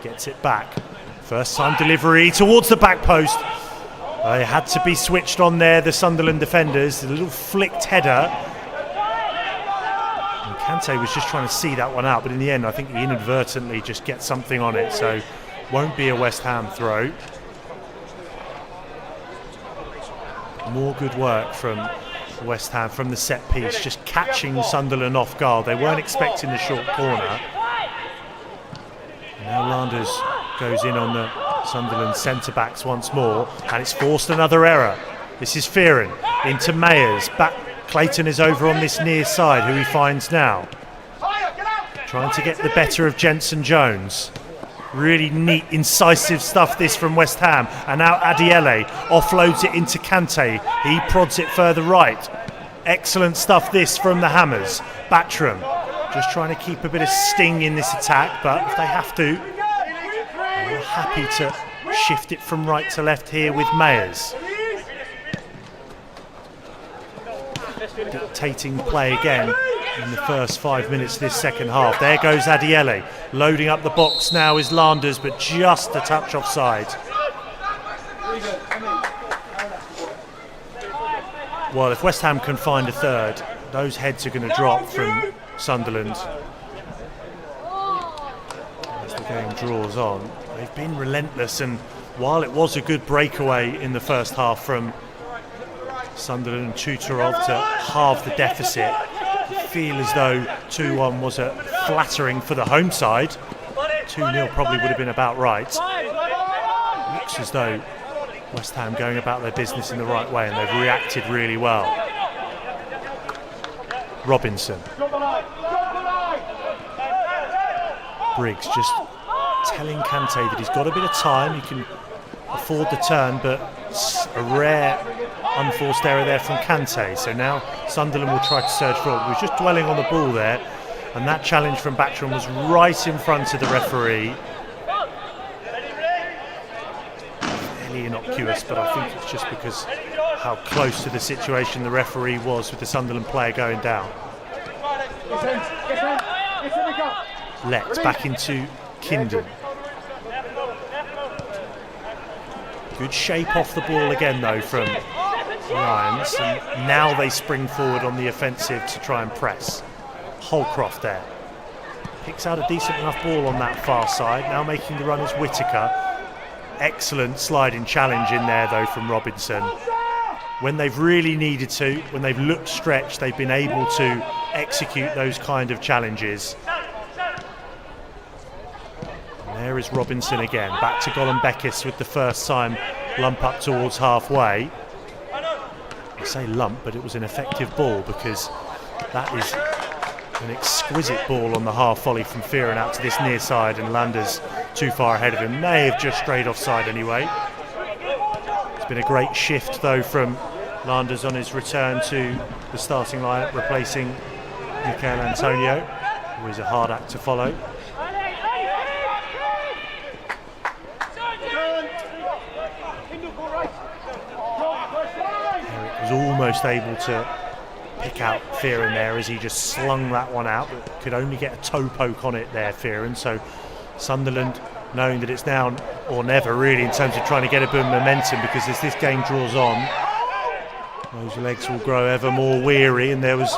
[SPEAKER 1] gets it back. First time delivery towards the back post. They had to be switched on there, the Sunderland defenders. A little flicked header. And Kante was just trying to see that one out, but in the end I think he inadvertently just gets something on it, so won't be a West Ham throw. More good work from West Ham from the set piece, just catching Sunderland off guard. They weren't expecting the short corner. Now Landers goes in on the Sunderland centre-backs once more, and it's forced another error. This is Fearon into Mayers. Back, Clayton is over on this near side, who he finds now. Trying to get the better of Jensen Jones. Really neat, incisive stuff this from West Ham. And now Adiele offloads it into Kante. He prods it further right. Excellent stuff this from the Hammers. Batram just trying to keep a bit of sting in this attack, but if they have to, they're happy to shift it from right to left here with Mayers. Dictating play again in the first 5 minutes of this second half. There goes Adiele. Loading up the box now is Landers, but just a touch offside. Well, if West Ham can find a third, those heads are going to drop from Sunderland. As the game draws on, they've been relentless, and while it was a good breakaway in the first half from Sunderland and Tutorov to halve the deficit, feel as though 2-1 was a flattering for the home side. 2-0 probably would have been about right. Looks as though West Ham going about their business in the right way, and they've reacted really well. Robinson. Briggs just telling Kante that he's got a bit of time, he can afford the turn, but a rare unforced error there from Kante. So now Sunderland will try to surge forward. He was just dwelling on the ball there, and that challenge from Backstrom was right in front of the referee. Fairly innocuous, but I think it's just because how close to the situation the referee was with the Sunderland player going down. Letts back into Kindon. Good shape off the ball again though from Lions, and now they spring forward on the offensive to try and press. Holcroft there. Picks out a decent enough ball on that far side, now making the run is Whittaker. Excellent sliding challenge in there though from Robinson. When they've really needed to, when they've looked stretched, they've been able to execute those kind of challenges. And there is Robinson again, back to Golombekis with the first time lump up towards halfway. I say lump, but it was an effective ball because that is an exquisite ball on the half volley from Fearon out to this near side, and Landers too far ahead of him. May have just strayed offside anyway. It's been a great shift though from Landers on his return to the starting lineup, replacing Mikel Antonio, who is a hard act to follow. Eric was almost able to pick out Fearon there as he just slung that one out, but could only get a toe poke on it there, Fearon. So Sunderland, knowing that it's now or never really in terms of trying to get a bit of momentum, because as this game draws on, those legs will grow ever more weary, and there was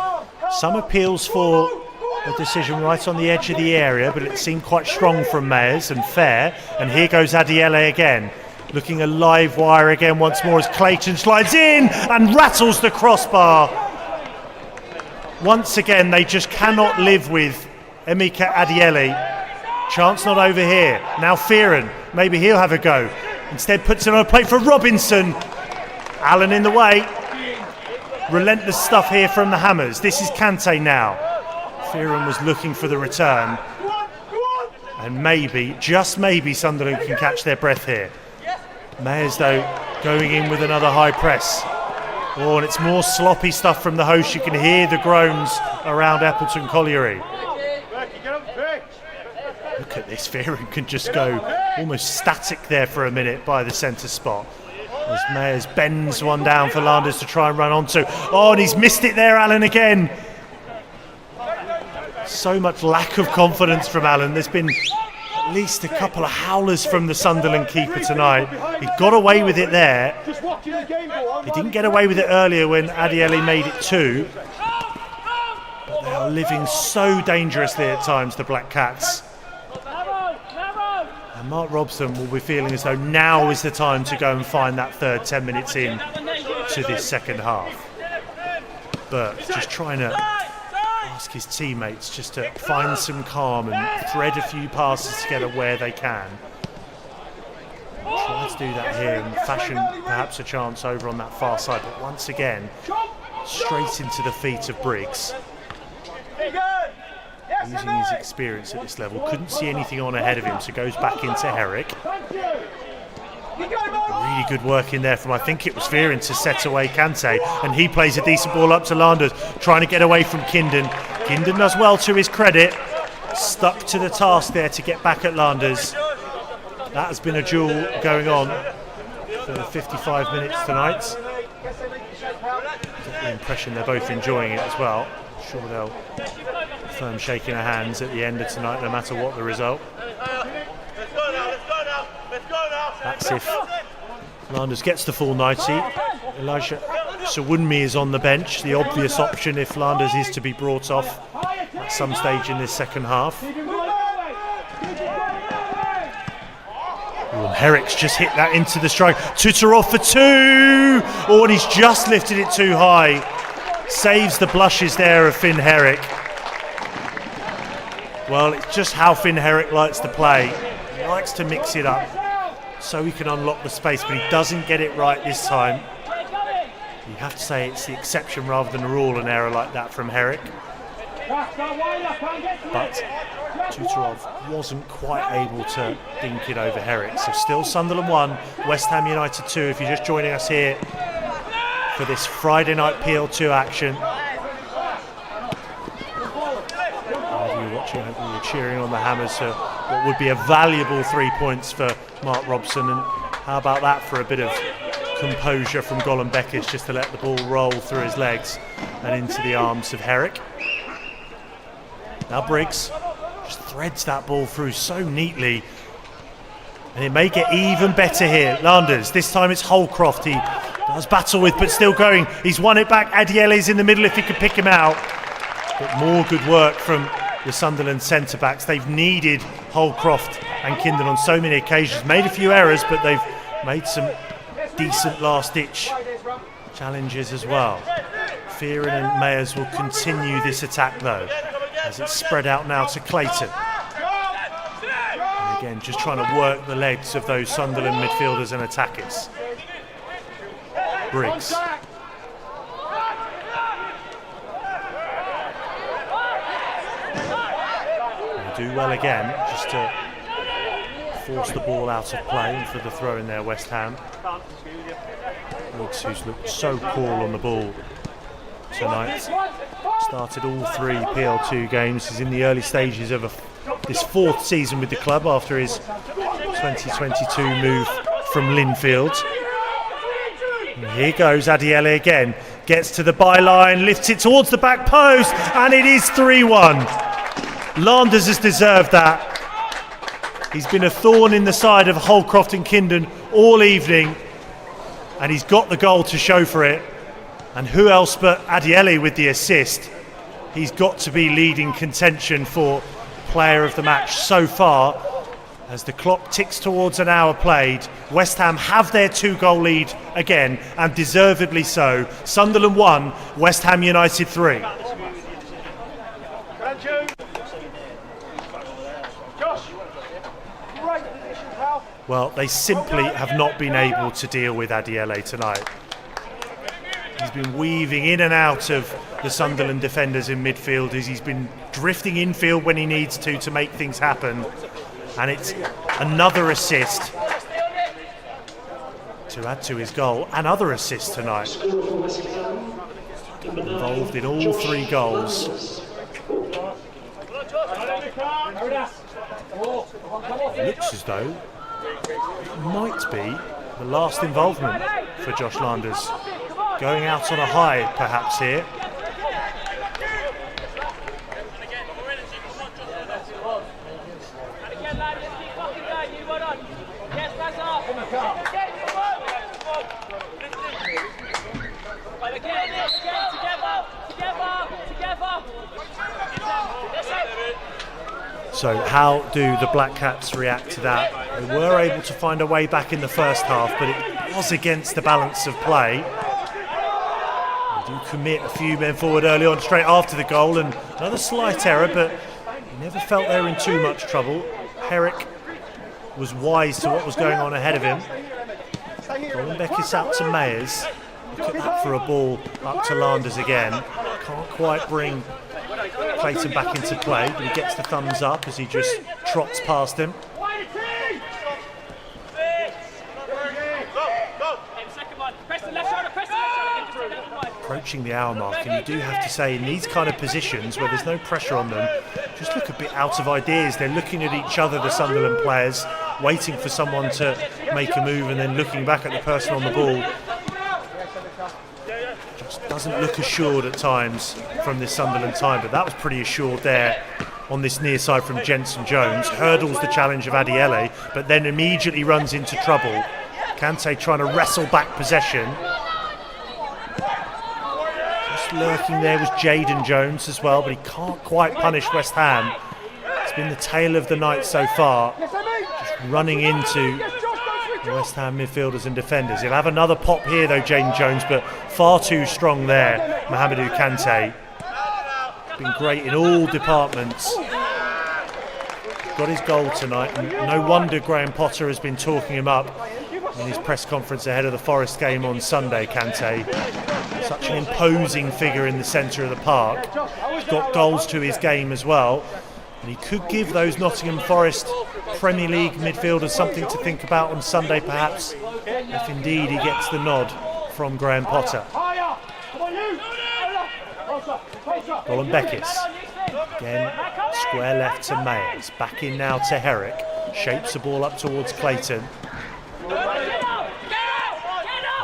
[SPEAKER 1] some appeals for a decision right on the edge of the area, but it seemed quite strong from Mayers and fair. And here goes Adiele again, looking a live wire again once more as Clayton slides in and rattles the crossbar. Once again, they just cannot live with Emeka Adiele. Chance not over here. Now Fearon, maybe he'll have a go. Instead puts it on a plate for Robinson. Allen in the way. Relentless stuff here from the Hammers. This is Kante now. Fearon was looking for the return. And maybe, just maybe, Sunderland can catch their breath here. Mayers though going in with another high press. Oh, and it's more sloppy stuff from the host. You can hear the groans around Appleton Colliery. Look at this, Fearon can just go almost static there for a minute by the centre spot. As Mayers bends one down for Landers to try and run onto. Oh, and he's missed it there, Allen, again. So much lack of confidence from Allen. There's been at least a couple of howlers from the Sunderland keeper tonight. He got away with it there. He didn't get away with it earlier when Adiele made it 2. But they are living so dangerously at times, the Black Cats. And Mark Robson will be feeling as though now is the time to go and find that third 10 minutes in to this second half. But just trying to ask his teammates just to find some calm and thread a few passes together where they can. Try to do that here and fashion perhaps a chance over on that far side, but once again straight into the feet of Briggs. Using his experience at this level, couldn't see anything on ahead of him, so goes back into Herrick. Really good work in there from, I think it was Fearon, to set away Kante, and he plays a decent ball up to Landers, trying to get away from Kindon. Kindon does well to his credit, stuck to the task there to get back at Landers. That has been a duel going on for 55 minutes tonight. Get the impression they're both enjoying it as well. I'm sure they'll firm shaking their hands at the end of tonight, no matter what the result. That's if Landers gets the full 90. Elijah Sawunmi is on the bench, the obvious option if Landers is to be brought off at some stage in this second half. Oh, Herrick's just hit that into the strike. Tutor off for 2! Oh, and he's just lifted it too high. saves the blushes there of Finn Herrick. Well, it's just how Finn Herrick likes to play. He likes to mix it up so he can unlock the space, but he doesn't get it right this time. You have to say it's the exception rather than the rule, an error like that from Herrick. But Tutorov wasn't quite able to dink it over Herrick. So still Sunderland 1, West Ham United 2, if you're just joining us here for this Friday night PL2 action. You're watching, hopefully you're cheering on the Hammers for what would be a valuable 3 points for Mark Robson. And how about that for a bit of composure from Golan Bekic, just to let the ball roll through his legs and into the arms of Herrick. Now Briggs just threads that ball through so neatly, and it may get even better here. Landers, this time it's Holcroft he does battle with, but still going. He's won it back. Adiele's in the middle if he could pick him out. But more good work from the Sunderland centre-backs. They've needed Holcroft and Kindon on so many occasions. Made a few errors, but they've made some decent last-ditch challenges as well. Fearon and Mayers will continue this attack though, as it's spread out now to Clayton. And again, just trying to work the legs of those Sunderland midfielders and attackers. Briggs. They do well again, just to force the ball out of play for the throw in there, West Ham. Briggs, who's looked so cool on the ball tonight. Started all 3 PL2 games. He's in the early stages of this 4th season with the club after his 2022 move from Linfield. And here goes Adiele again. Gets to the byline, lifts it towards the back post, and it is 3-1. Landers has deserved that. He's been a thorn in the side of Holcroft and Kindon all evening, and he's got the goal to show for it. And who else but Adiele with the assist? He's got to be leading contention for player of the match so far. As the clock ticks towards an hour played, West Ham have their 2-goal lead again, and deservedly so. Sunderland 1, West Ham United 3. Well, they simply have not been able to deal with Adiele tonight. He's been weaving in and out of the Sunderland defenders in midfield as he's been drifting infield when he needs to make things happen. And it's another assist to add to his goal. Another assist tonight. Involved in all 3 goals. It looks as though it might be the last involvement for Josh Landers. Going out on a high, perhaps, here. So how do the Black Caps react to that? They were able to find a way back in the first half, but it was against the balance of play. They do commit a few men forward early on, straight after the goal, and another slight error, but he never felt they were in too much trouble. Herrick was wise to what was going on ahead of him. Golan Bekic out to Mayers. Look at that for a ball up to Landers again. Can't quite bring Clayton back into play, but he gets the thumbs up as he just trots past him. Approaching the hour mark, and you do have to say in these kind of positions where there's no pressure on them, just look a bit out of ideas. They're looking at each other, the Sunderland players, waiting for someone to make a move and then looking back at the person on the ball. Just doesn't look assured at times from this Sunderland time, but that was pretty assured there on this near side from Jensen Jones. Hurdles the challenge of Adiele, but then immediately runs into trouble. Kante trying to wrestle back possession. Just lurking there was Jaden Jones as well, but he can't quite punish West Ham. It's been the tale of the night so far. Just running into West Ham midfielders and defenders. He'll have another pop here though, Jaden Jones, but far too strong there, Mohamedou Kante. Been great in all departments. Got his goal tonight, and no wonder Graham Potter has been talking him up in his press conference ahead of the Forest game on Sunday. Kante, such an imposing figure in the centre of the park. He's got goals to his game as well, and he could give those Nottingham Forest Premier League midfielders something to think about on Sunday perhaps, if indeed he gets the nod from Graham Potter. Colin Beckis, again square left to Mayers, back in now to Herrick, shapes the ball up towards Clayton.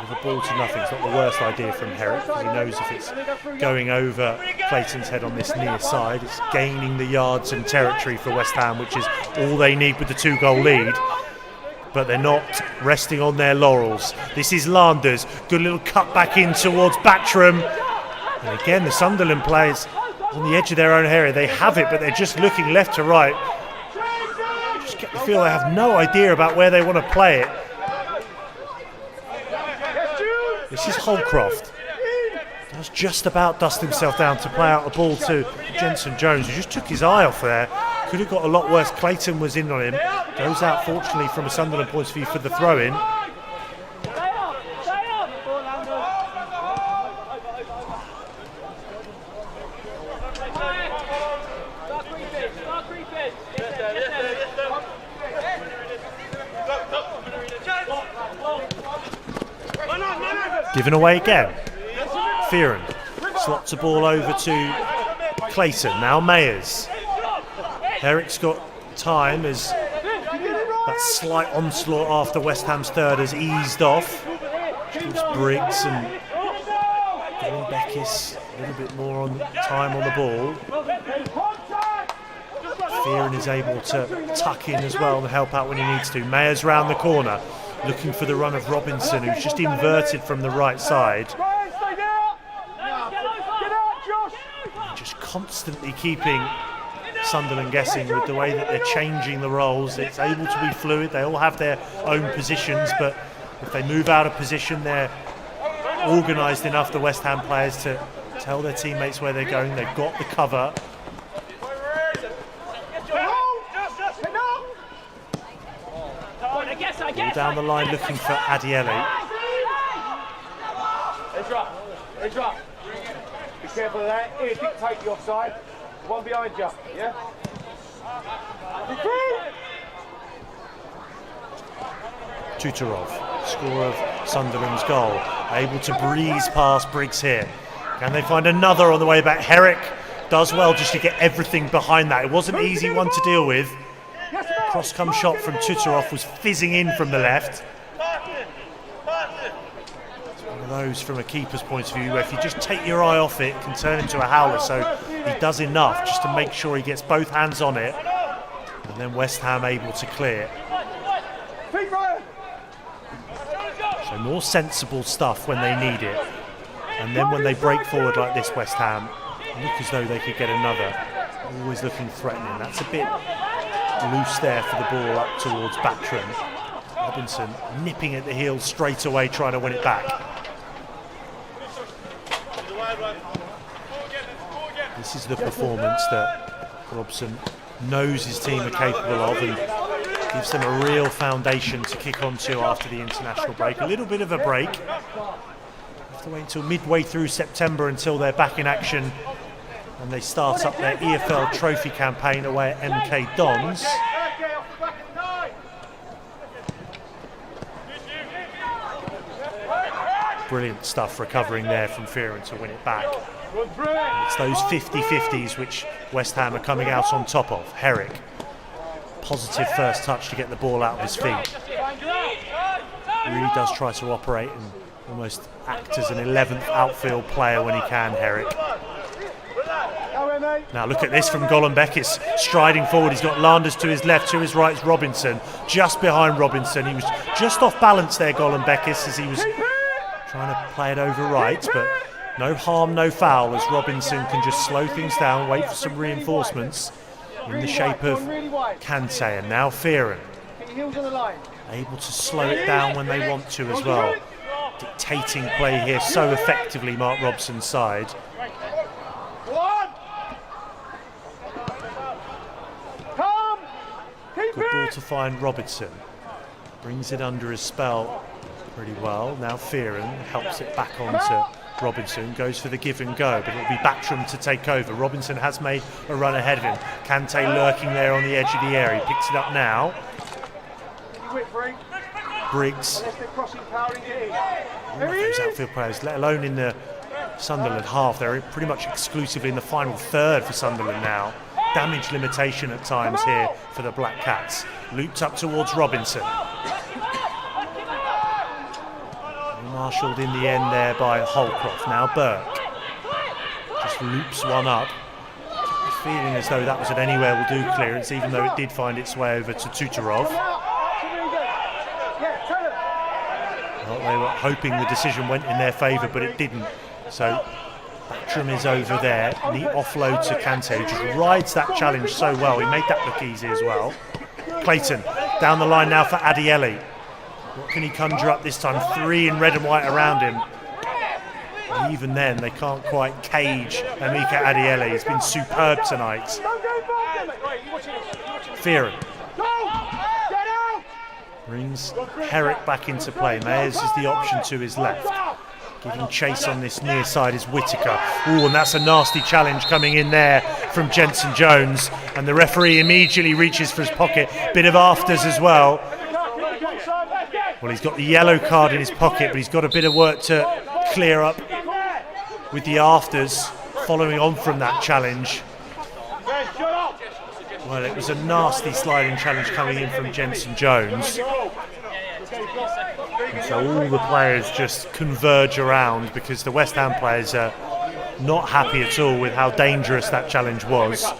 [SPEAKER 1] With a ball to nothing, it's not the worst idea from Herrick, because he knows if it's going over Clayton's head on this near side, it's gaining the yards and territory for West Ham, which is all they need with the 2-goal lead. But they're not resting on their laurels. This is Landers, good little cut back in towards Battram. And again, the Sunderland players on the edge of their own area, they have it, but they're just looking left to right. Just get the feel they have no idea about where they want to play it. This is Holcroft. Does just about dust himself down to play out the ball to Jensen Jones, who just took his eye off there. Could have got a lot worse. Clayton was in on him. Goes out, fortunately, from a Sunderland point of view for the throw-in. Given away again. Fearon slots the ball over to Clayton. Now Mayers. Herrick's got time as that slight onslaught after West Ham's third has eased off. Gives Briggs and Colin Beckis a little bit more on time on the ball. Fearon is able to tuck in as well and help out when he needs to. Mayers round the corner, looking for the run of Robinson, who's just inverted from the right side. Just constantly keeping Sunderland guessing with the way that they're changing the roles. It's able to be fluid. They all have their own positions, but if they move out of position, they're organised enough, the West Ham players, to tell their teammates where they're going. They've got the cover. All down the line looking for Adiele.
[SPEAKER 2] Be careful of that. Here, dictate the offside. One behind you, yeah?
[SPEAKER 1] Tutorov, scorer of Sunderland's goal, able to breeze past Briggs here. Can they find another on the way back? Herrick does well just to get everything behind that. It wasn't an easy one to deal with. Cross-come shot from Tutorov was fizzing in from the left. It's one of those from a keeper's point of view where if you just take your eye off it, it can turn into a howler. So he does enough just to make sure he gets both hands on it. And then West Ham able to clear. So more sensible stuff when they need it. And then when they break forward like this, West Ham look as though they could get another. Always looking threatening. That's a bit loose there for the ball up towards Battram. Robinson nipping at the heels straight away, trying to win it back. This is the performance that Robson knows his team are capable of, and gives them a real foundation to kick onto after the international break. A little bit of a break. Have to wait until midway through September until they're back in action and they start up their EFL trophy campaign away at MK Dons. Brilliant stuff recovering there from Fearon to win it back. And it's those 50-50s which West Ham are coming out on top of. Herrick, positive first touch to get the ball out of his feet. Really does try to operate and almost act as an 11th outfield player when he can, Herrick. Now look at this from Golan Beckis, striding forward. He's got Landers to his left, to his right is Robinson. Just behind Robinson. He was just off balance there, Golan Beckis, as he was trying to play it over right, but no harm, no foul, as Robinson can just slow things down, wait for some reinforcements in the shape of Kante. And now Fearon. able to slow it down when they want to as well. Dictating play here so effectively, Mark Robson's side. Good ball to find Robinson. Brings it under his spell pretty well. Now Fearon helps it back onto Robinson. Goes for the give and go, but it'll be Backstrom to take over. Robinson has made a run ahead of him. Kante lurking there on the edge of the area. He picks it up now. Briggs. All of those outfield players, let alone in the Sunderland half, they're pretty much exclusively in the final third for Sunderland now. Damage limitation at times here for the Black Cats. Looped up towards Robinson. Marshalled in the end there by Holcroft. Now Burke just loops one up. Feeling as though that was an anywhere will do clearance, even though it did find its way over to Tutorov. Well, they were hoping the decision went in their favour, but it didn't. So Backstrom is over there. The offload to Kante, who just rides that challenge so well. He made that look easy as well. Clayton down the line now for Adiele. What can he conjure up this time? 3 in red and white around him. And even then, they can't quite cage Emeka Adiele. He's been superb tonight. Fearon brings Herrick back into play. Mayers is the option to his left. Giving chase on this near side is Whittaker. Ooh, and that's a nasty challenge coming in there from Jensen Jones. And the referee immediately reaches for his pocket. Bit of afters as well. Well, he's got the yellow card in his pocket, but he's got a bit of work to clear up with the afters following on from that challenge. Well, it was a nasty sliding challenge coming in from Jensen Jones. And so all the players just converge around because the West Ham players are not happy at all with how dangerous that challenge was.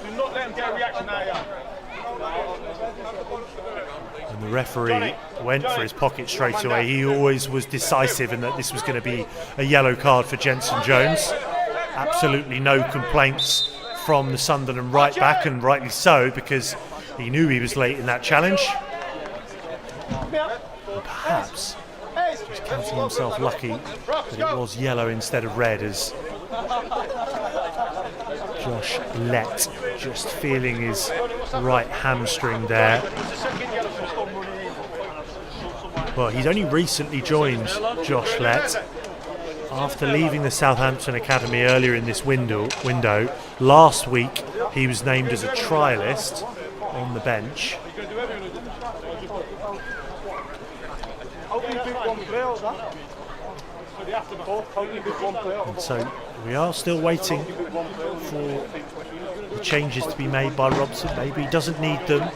[SPEAKER 1] And the referee went for his pocket straight away. He always was decisive in that this was going to be a yellow card for Jensen Jones. Absolutely no complaints from the Sunderland right back, and rightly so, because he knew he was late in that challenge. And perhaps just counting himself lucky that it was yellow instead of red, as Josh Lett just feeling his right hamstring there. Well, he's only recently joined, Josh Lett, after leaving the Southampton Academy earlier in this window. Last week he was named as a trialist on the bench. And so we are still waiting for the changes to be made by Robson. Maybe he doesn't need them.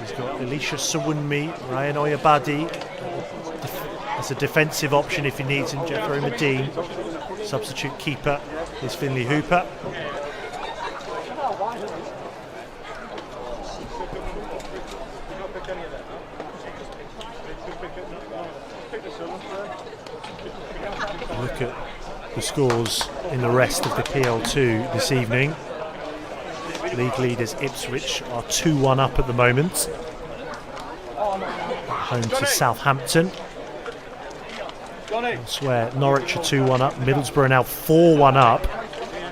[SPEAKER 1] He's got Elisha Sawunmi, Ryan Oyabadi as a defensive option if he needs him. Jeffrey Medine, substitute keeper is Finlay Hooper. Look at the scores in the rest of the PL2 this evening. League leaders Ipswich are 2-1 up at the moment. Home to Southampton. Elsewhere, Norwich are 2-1 up. Middlesbrough now 4-1 up.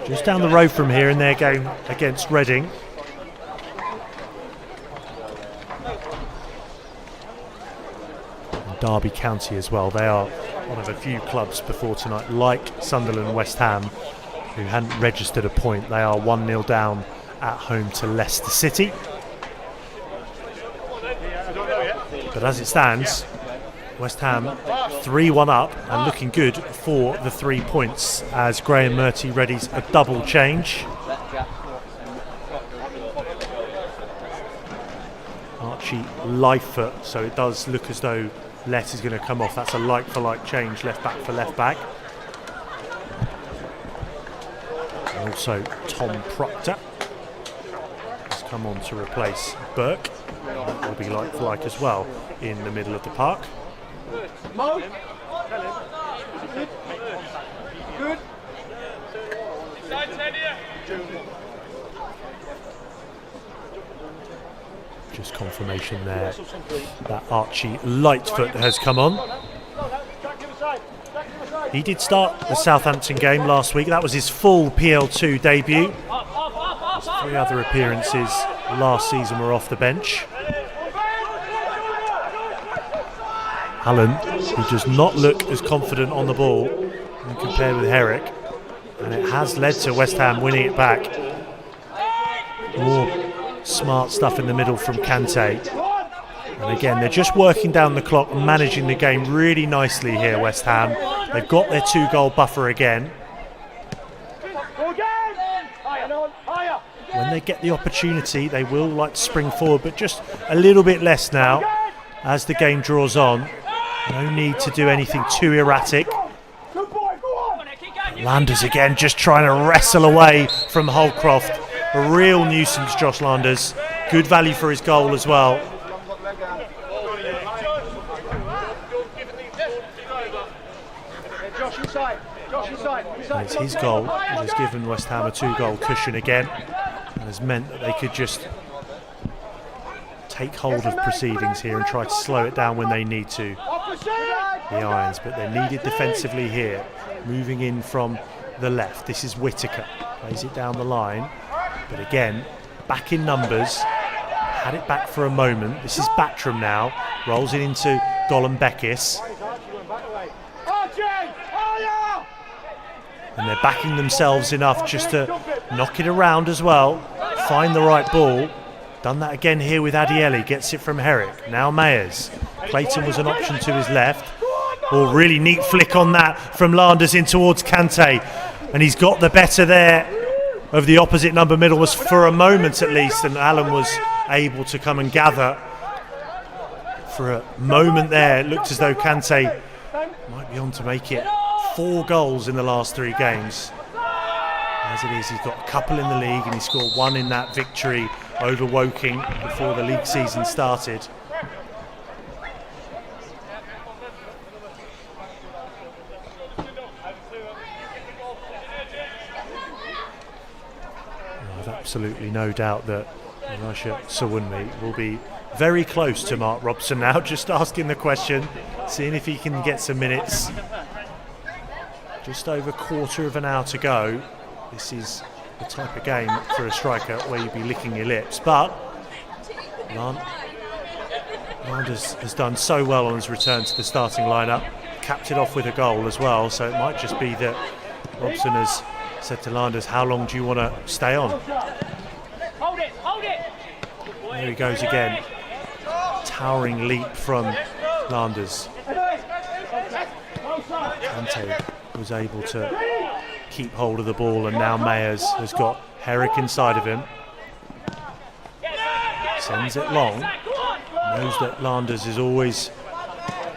[SPEAKER 1] Just down the road from here in their game against Reading. And Derby County as well. They are one of a few clubs before tonight, like Sunderland and West Ham, who hadn't registered a point. They are 1-0 down at home to Leicester City. But as it stands, West Ham 3-1 up and looking good for the 3 points as Graham Murty readies a double change. Archie Lightfoot, so it does look as though Lett is going to come off. That's a like-for-like change, left back for left back. And also Tom Proctor has come on to replace Burke. That will be like-for-like as well in the middle of the park.
[SPEAKER 2] Mo? Good.
[SPEAKER 1] Just confirmation there that Archie Lightfoot has come on. He did start the Southampton game last week. That was his full PL2 debut. His 3 other appearances last season were off the bench. Allen, who does not look as confident on the ball when compared with Herrick, and it has led to West Ham winning it back. More smart stuff in the middle from Kante. And again, they're just working down the clock and managing the game really nicely here, West Ham. They've got their 2-goal buffer again. When they get the opportunity, they will like to spring forward, but just a little bit less now as the game draws on. No need to do anything too erratic. Landers again just trying to wrestle away from Holcroft. A real nuisance, Josh Landers. Good value for his goal as well. And it's his goal that has given West Ham a 2-goal cushion again, and has meant that they could just take hold of proceedings here and try to slow it down when they need to. The Irons, but they're needed defensively here. Moving in from the left. This is Whittaker. Plays it down the line. But again, back in numbers. Had it back for a moment. This is Battram now. Rolls it into Gollum Beckis. And they're backing themselves enough just to knock it around as well. Find the right ball. Done that again here with Adieli. Gets it from Herrick. Now Mayers. Clayton was an option to his left. Oh, really neat flick on that from Landers in towards Kante. And he's got the better there of the opposite number middle, was for a moment at least, and Allen was able to come and gather. For a moment there, it looked as though Kante might be on to make it 4 goals in the last 3 games. As it is, he's got a couple in the league, and he scored 1 in that victory over Woking before the league season started. Absolutely no doubt that Elisha Sawunmi will be very close to Mark Robson now, just asking the question, seeing if he can get some minutes. Just over a quarter of an hour to go. This is the type of game for a striker where you'd be licking your lips, but Landers has done so well on his return to the starting lineup, capped it off with a goal as well, so it might just be that Robson has said to Landers, how long do you want to stay on?
[SPEAKER 2] Hold it.
[SPEAKER 1] There he goes again. Towering leap from Landers. Kante was able to keep hold of the ball, and now Mayers has got Herrick inside of him. Sends it long. Knows that Landers is always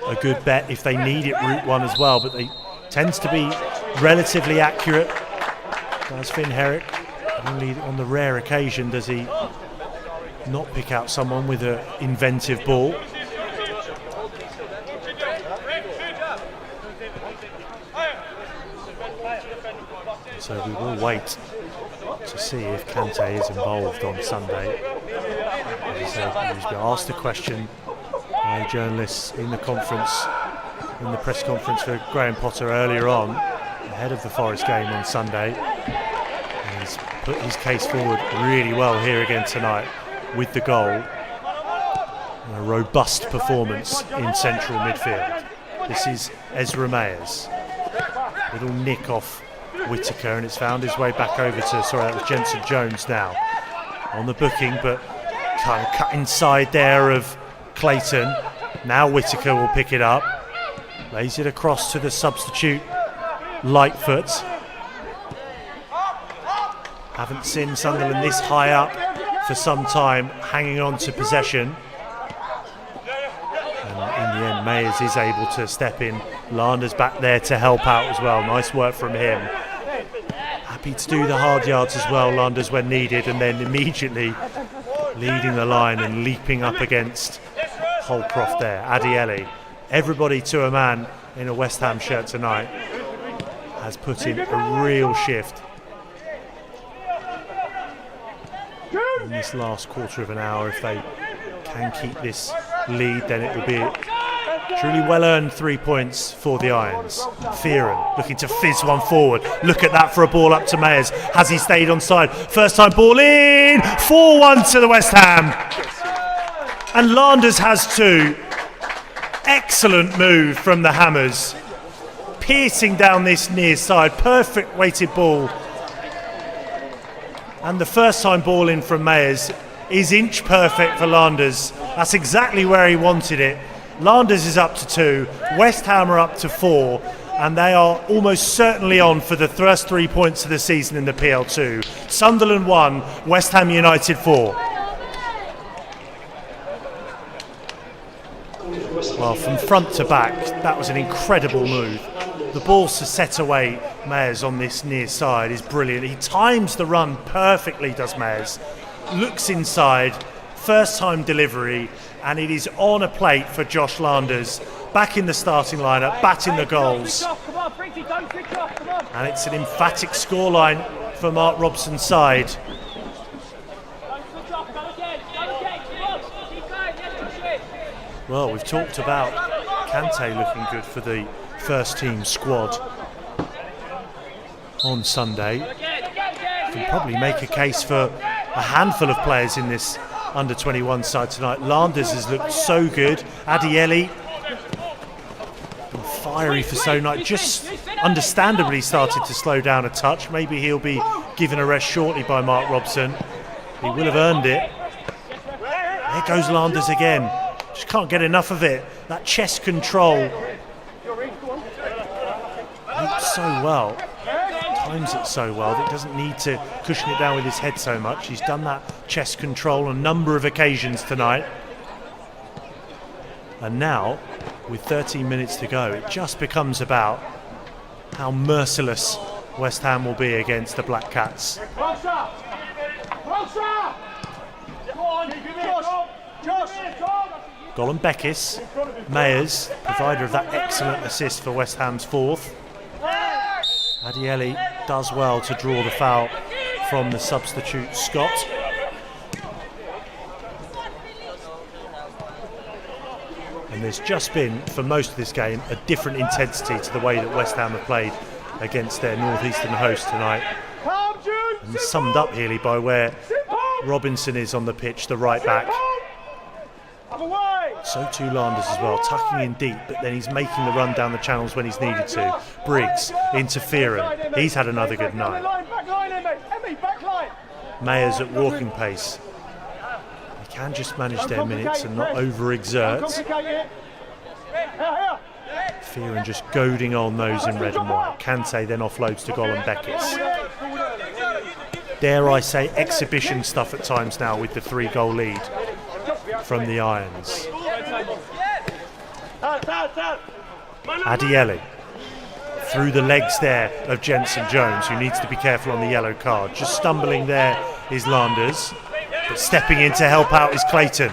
[SPEAKER 1] a good bet if they need it route one as well, but they tends to be relatively accurate. Does Finn Herrick. Only on the rare occasion does he not pick out someone with an inventive ball. So we will wait to see if Kante is involved on Sunday. As I said, he was asked a question by journalists in the press conference for Graham Potter earlier on, ahead of the Forest game on Sunday. And he's put his case forward really well here again tonight with the goal. And a robust performance in central midfield. This is Ezra Mayers. Little nick off Whittaker, and it's found his way back over to, that was Jensen Jones now on the booking, but kind of cut inside there of Clayton. Now Whittaker will pick it up, lays it across to the substitute Lightfoot. Haven't seen Sunderland this high up for some time, hanging on to possession. And in the end, Mayers is able to step in. Landers back there to help out as well. Nice work from him. Happy to do the hard yards as well, Landers, when needed, and then immediately leading the line and leaping up against Holcroft there. Adieli. Everybody to a man in a West Ham shirt tonight has put in a real shift in this last quarter of an hour if they can keep this lead, then it will be truly well-earned 3 points for the Irons. Fearon looking to fizz one forward. Look at that for a ball up to Mayers. Has he stayed on side? First time ball in! 4-1 to the West Ham. And Landers has 2. Excellent move from the Hammers. Piercing down this near side. Perfect weighted ball. And the first time ball in from Mayers is inch perfect for Landers. That's exactly where he wanted it. Landers is up to 2, West Ham are up to 4, and they are almost certainly on for the first 3 points of the season in the PL2. Sunderland 1, West Ham United 4. Well, from front to back, that was an incredible move. The ball to set away Mayers on this near side is brilliant. He times the run perfectly, does Mayers. Looks inside, first time delivery, and it is on a plate for Josh Landers, back in the starting lineup, batting the goals. And it's an emphatic scoreline for Mark Robson's side. Well, we've talked about Kante looking good for the first team squad on Sunday. You can probably make a case for a handful of players in this under-21 side tonight. Landers has looked so good. Adieli, fiery for so night. Just understandably started to slow down a touch. Maybe he'll be given a rest shortly by Mark Robson. He will have earned it. There goes Landers again. Just can't get enough of it. That chest control. Looks so well. Times it so well that he doesn't need to cushion it down with his head so much. He's done that chest control on a number of occasions tonight. And now, with 13 minutes to go, it just becomes about how merciless West Ham will be against the Black Cats. Gollum Beckis, Mayers, provider of that excellent assist for West Ham's 4th. Adieli does well to draw the foul from the substitute Scott. And there's just been, for most of this game, a different intensity to the way that West Ham have played against their northeastern host tonight. And it's summed up really by where Robinson is on the pitch, the right back. So too Landers as well, tucking in deep, but then he's making the run down the channels when he's needed to. Briggs, interfering. He's had another good night. Mayers at walking pace. They can just manage their minutes and not overexert. Fearon just goading on those in red and white. Kante then offloads to Gollum Beckis. Dare I say exhibition stuff at times now with the 3-goal lead from the Irons. Adieli through the legs there of Jensen Jones, who needs to be careful on the yellow card. Just stumbling there is Landers, but stepping in to help out is Clayton.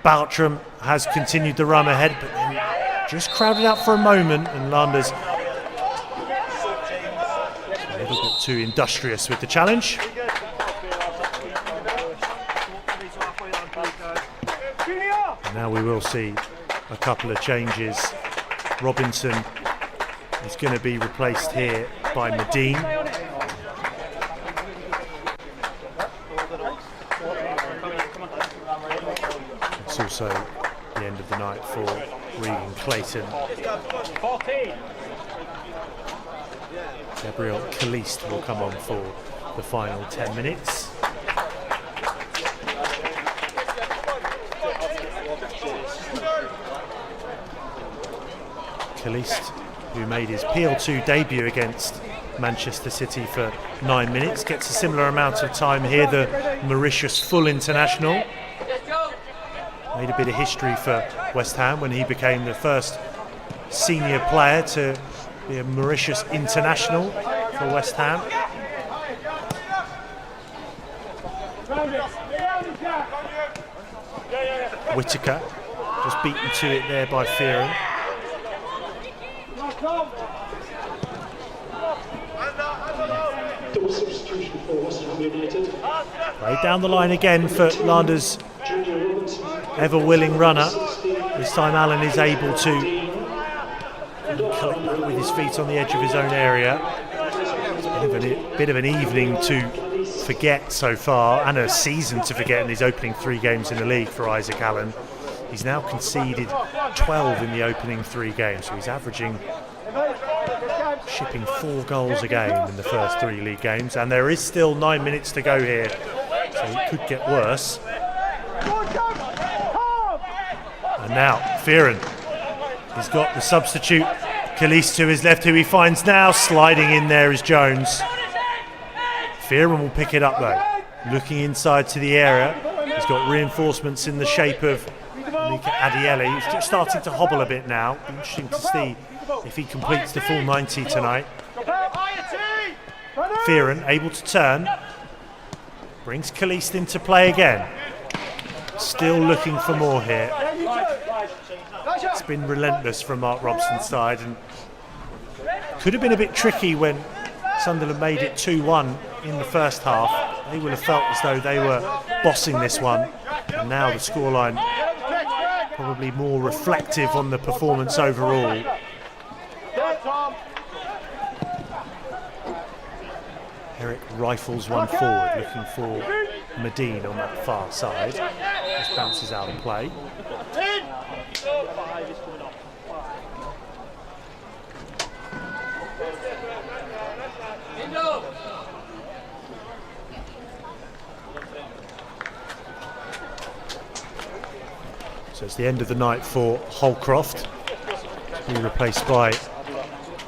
[SPEAKER 1] Bartram has continued the run ahead, but then just crowded out for a moment, and Landers a little bit too industrious with the challenge. And now we will see a couple of changes. Robinson is going to be replaced here by Medine. It's also the end of the night for Regan Clayton. Gabriel Caliste will come on for the final 10 minutes. Caliste, who made his PL2 debut against Manchester City for 9 minutes, gets a similar amount of time here, the Mauritius full international. Made a bit of history for West Ham when he became the first senior player to be a Mauritius international for West Ham. Whittaker just beaten to it there by Fearon. Played down the line again for Landers' ever-willing runner. This time Allen is able to collect that with his feet on the edge of his own area. It's a bit of an evening to forget so far, and a season to forget in his opening 3 games in the league for Isaac Allen. He's now conceded 12 in the opening 3 games, so he's shipping 4 goals a game in the first 3 league games, and there is still 9 minutes to go here, so it could get worse. And now Fearon, he's got the substitute Khalees to his left, who he finds now. Sliding in there is Jones. Fearon will pick it up though, looking inside to the area. He's got reinforcements in the shape of Mika Adiele. He's just starting to hobble a bit now. Be interesting to see if he completes the full 90 tonight. Fearon able to turn. Brings Khalees into play again. Still looking for more here. It's been relentless from Mark Robson's side, and could have been a bit tricky when Sunderland made it 2-1 in the first half. They would have felt as though they were bossing this one, and now the scoreline probably more reflective on the performance overall. Eric rifles one forward, looking for Medine on that far side. Just bounces out of play. So it's the end of the night for Holcroft. He's been replaced by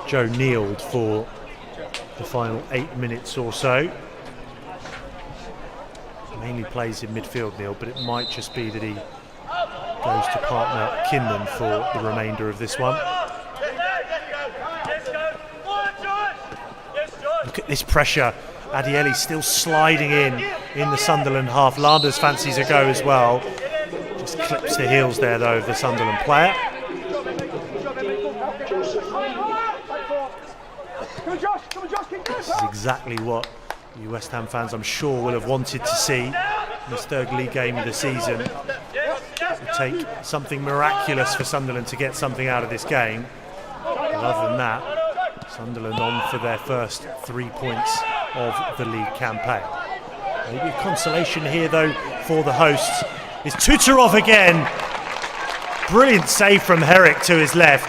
[SPEAKER 1] Joe Neild for the final 8 minutes or so. He mainly plays in midfield, Neil, but it might just be that he goes to partner Kinman for the remainder of this one. Look at this pressure. Adiele still sliding in the Sunderland half. Landers fancies a go as well. Just clips the heels there though of the Sunderland player. This is exactly what you West Ham fans, I'm sure, will have wanted to see in this 3rd league game of the season. It would take something miraculous for Sunderland to get something out of this game. But other than that, Sunderland on for their first 3 points of the league campaign. Maybe a consolation here though for the hosts is Tutorov again. Brilliant save from Herrick to his left.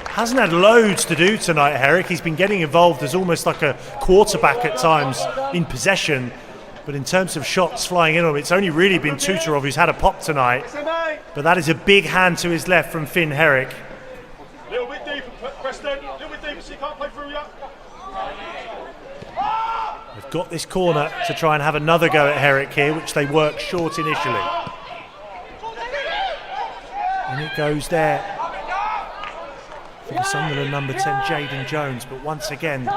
[SPEAKER 1] Hasn't had loads to do tonight, Herrick. He's been getting involved as almost like a quarterback at times in possession. But in terms of shots flying in on him, it's only really been Tutorov who's had a pop tonight. But that is a big hand to his left from Finn Herrick.
[SPEAKER 2] A little bit deeper, Preston. A little bit deeper so you can't play through yet.
[SPEAKER 1] They've got this corner to try and have another go at Herrick here, which they work short initially. And it goes there for the Sunderland number 10, Jayden Jones. But once again,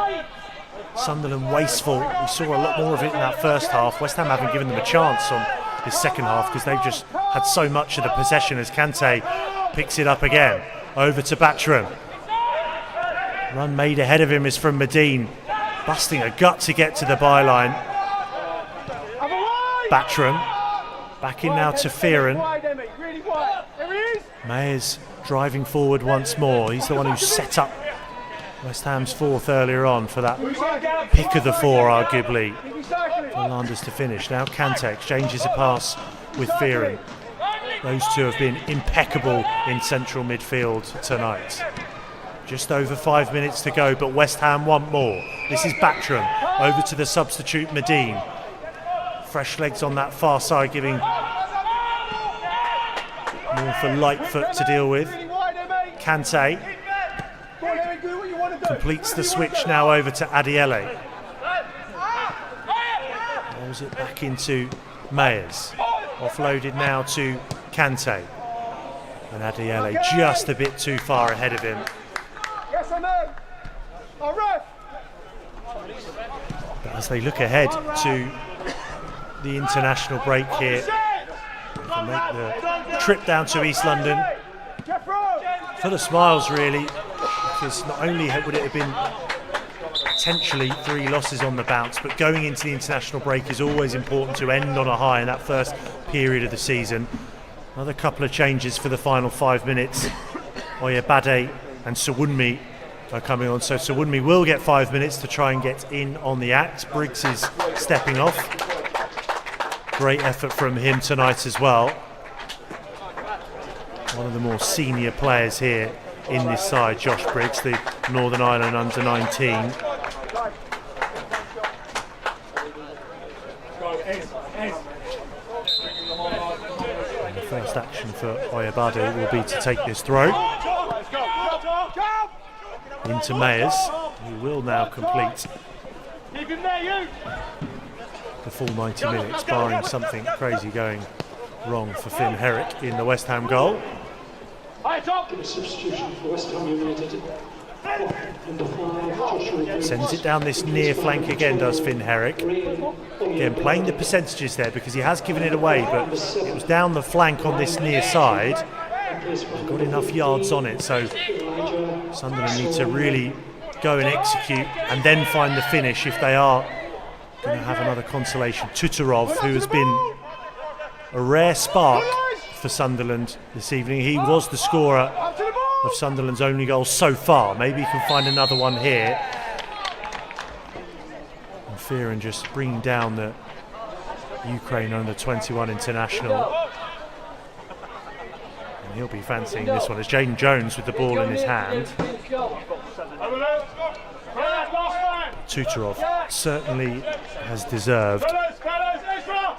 [SPEAKER 1] Sunderland wasteful. We saw a lot more of it in that first half. West Ham haven't given them a chance on this second half because they've just had so much of the possession as Kante picks it up again. Over to Batchram. Run made ahead of him is from Medine. Busting a gut to get to the byline. Batchram. Back in now to Fearon. Mayers driving forward once more. He's the one who set up West Ham's 4th earlier on for that pick of the 4, arguably, for Landers to finish. Now Kante exchanges a pass with Fearon. Those two have been impeccable in central midfield tonight. Just over 5 minutes to go, but West Ham want more. This is Batchram over to the substitute Medine. Fresh legs on that far side, giving more for Lightfoot to deal with. Kante completes the switch now over to Adiele. Rolls it back into Mayers. Offloaded now to Kante. And Adiele just a bit too far ahead of him. But as they look ahead to the international break here, to make the trip down to East London, full of smiles really, because not only would it have been potentially 3 losses on the bounce, but going into the international break is always important to end on a high in that first period of the season. Another couple of changes for the final 5 minutes. Oyebade and Sawunmi are coming on, so Sawunmi will get 5 minutes to try and get in on the act. Briggs is stepping off. Great effort from him tonight as well. One of the more senior players here in this side, Josh Briggs, the Northern Ireland under-19. And the first action for Oyebade will be to take this throw into Mayers, who will now complete the full 90 minutes, barring something crazy going wrong for Finn Herrick in the West Ham goal.
[SPEAKER 3] Substitution for West Ham United.
[SPEAKER 1] Sends it down this near flank again, does Finn Herrick. Again, playing the percentages there because he has given it away, but it was down the flank on this near side. Got enough yards on it, so Sunderland need to really go and execute and then find the finish if they are going to have another consolation. Tutorov, who has been a rare spark for Sunderland this evening. He was the scorer of Sunderland's only goal so far. Maybe he can find another one here. And Fearon just bringing down the Ukraine under-21 international. And he'll be fancying this one as Jaden Jones with the ball in his hand. Tutorov certainly has deserved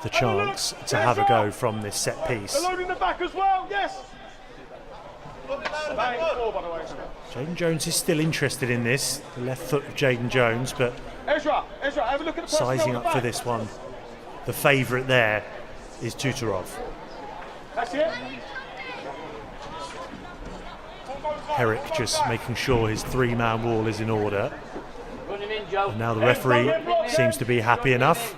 [SPEAKER 1] the chance to have a go from this set piece. Jaden Jones is still interested in this, the left foot of Jaden Jones, but sizing up for this one, the favourite there is Tutorov. Herrick just making sure his 3-man wall is in order. And now the referee seems to be happy enough.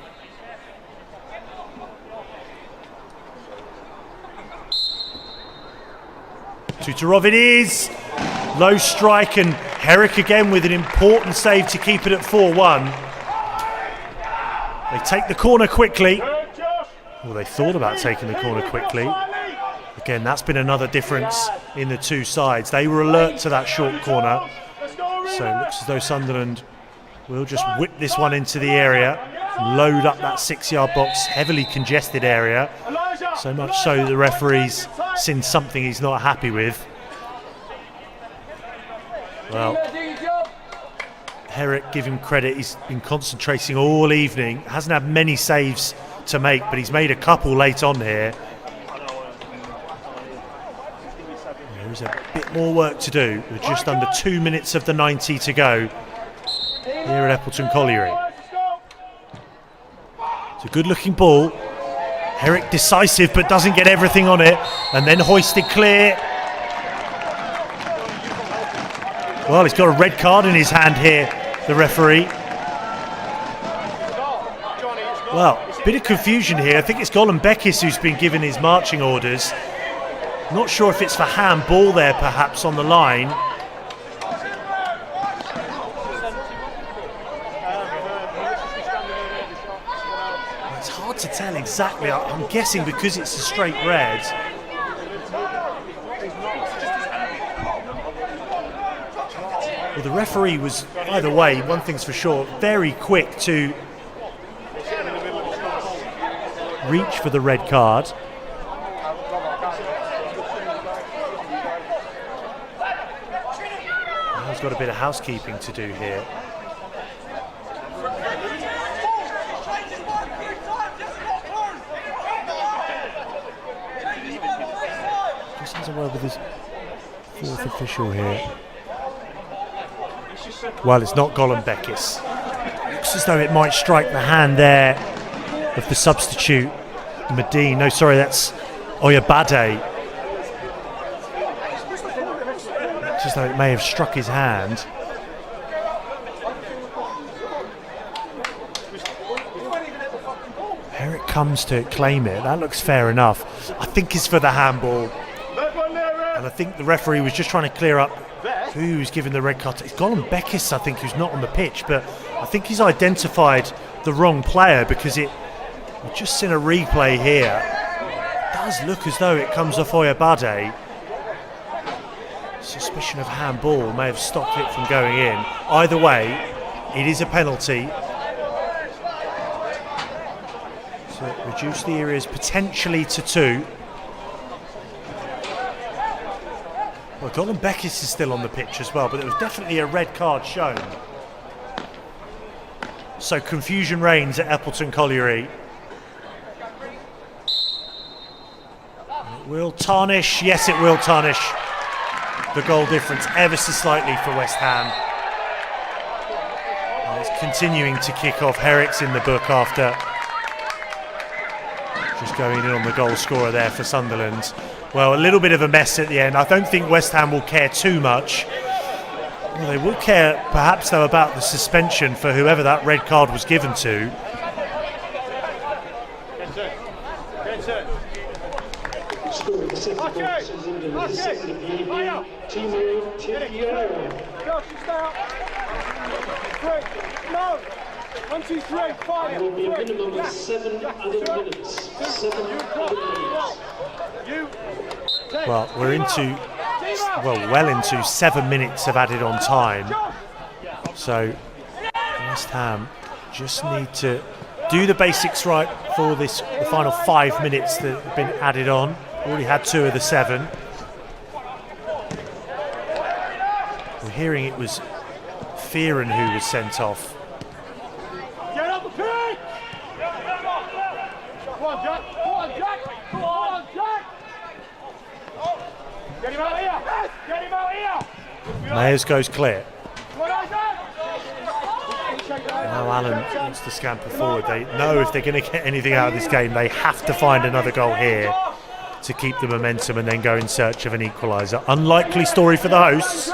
[SPEAKER 1] Tutorov it is! Low strike, and Herrick again with an important save to keep it at 4-1. They take the corner quickly. Well, they thought about taking the corner quickly. Again, that's been another difference in the two sides. They were alert to that short corner. So it looks as though Sunderland will just whip this one into the area, load up that 6-yard box, heavily congested area. So much so that the referee's seen something he's not happy with. Well, Herrick, give him credit, he's been concentrating all evening. Hasn't had many saves to make, but he's made a couple late on here. There is a bit more work to do with just under 2 minutes of the 90 to go here at Eppleton Colliery. It's a good looking ball. Herrick decisive but doesn't get everything on it, and then hoisted clear. Well, he's got a red card in his hand here, the referee. Well, a bit of confusion here. I think it's Golan Beckis who's been given his marching orders. Not sure if it's for handball there perhaps on the line. It's hard to tell exactly. I'm guessing because it's a straight red. Well, the referee was, either way, one thing's for sure, very quick to reach for the red card. Now he's got a bit of housekeeping to do here. Just has a word with his fourth official here. Well, it's not Golan Beckis. Looks as though it might strike the hand there of the substitute, Medine. No, sorry, that's Oyebade. Looks as though it may have struck his hand. Herrick comes to claim it. That looks fair enough. I think it's for the handball. And I think the referee was just trying to clear up who's given the red card. It's Golan Bekis, I think, who's not on the pitch, but I think he's identified the wrong player because we've just seen a replay here. It does look as though it comes off Oyabade. Suspicion of handball may have stopped it from going in. Either way, it is a penalty. So reduce the areas potentially to 2. Well, Golan Bekis is still on the pitch as well, but there was definitely a red card shown. So confusion reigns at Eppleton Colliery. It will tarnish, yes it will tarnish the goal difference ever so slightly for West Ham. And it's continuing to kick off. Herrick's in the book after just going in on the goal scorer there for Sunderland. Well, a little bit of a mess at the end. I don't think West Ham will care too much. Well, they will care perhaps though about the suspension for whoever that red card was given to.
[SPEAKER 2] One, two, three, five.
[SPEAKER 3] There will be a minimum of 7 added minutes. 7 added minutes.
[SPEAKER 1] Well, we're into, well into 7 minutes of added on time. So West Ham just need to do the basics right for the final 5 minutes that have been added on. Already had 2 of the 7. We're hearing it was Fearon who was sent off.
[SPEAKER 2] Get up the pitch! Come on, Jack! Come on, Jack! Come on, Jack! Get him out here! Get him out here!
[SPEAKER 1] Mayers goes clear.
[SPEAKER 2] Come on, Isaac!
[SPEAKER 1] Now Allen wants to scamper forward. They know if they're going to get anything out of this game, they have to find another goal here to keep the momentum and then go in search of an equaliser. Unlikely story for the hosts.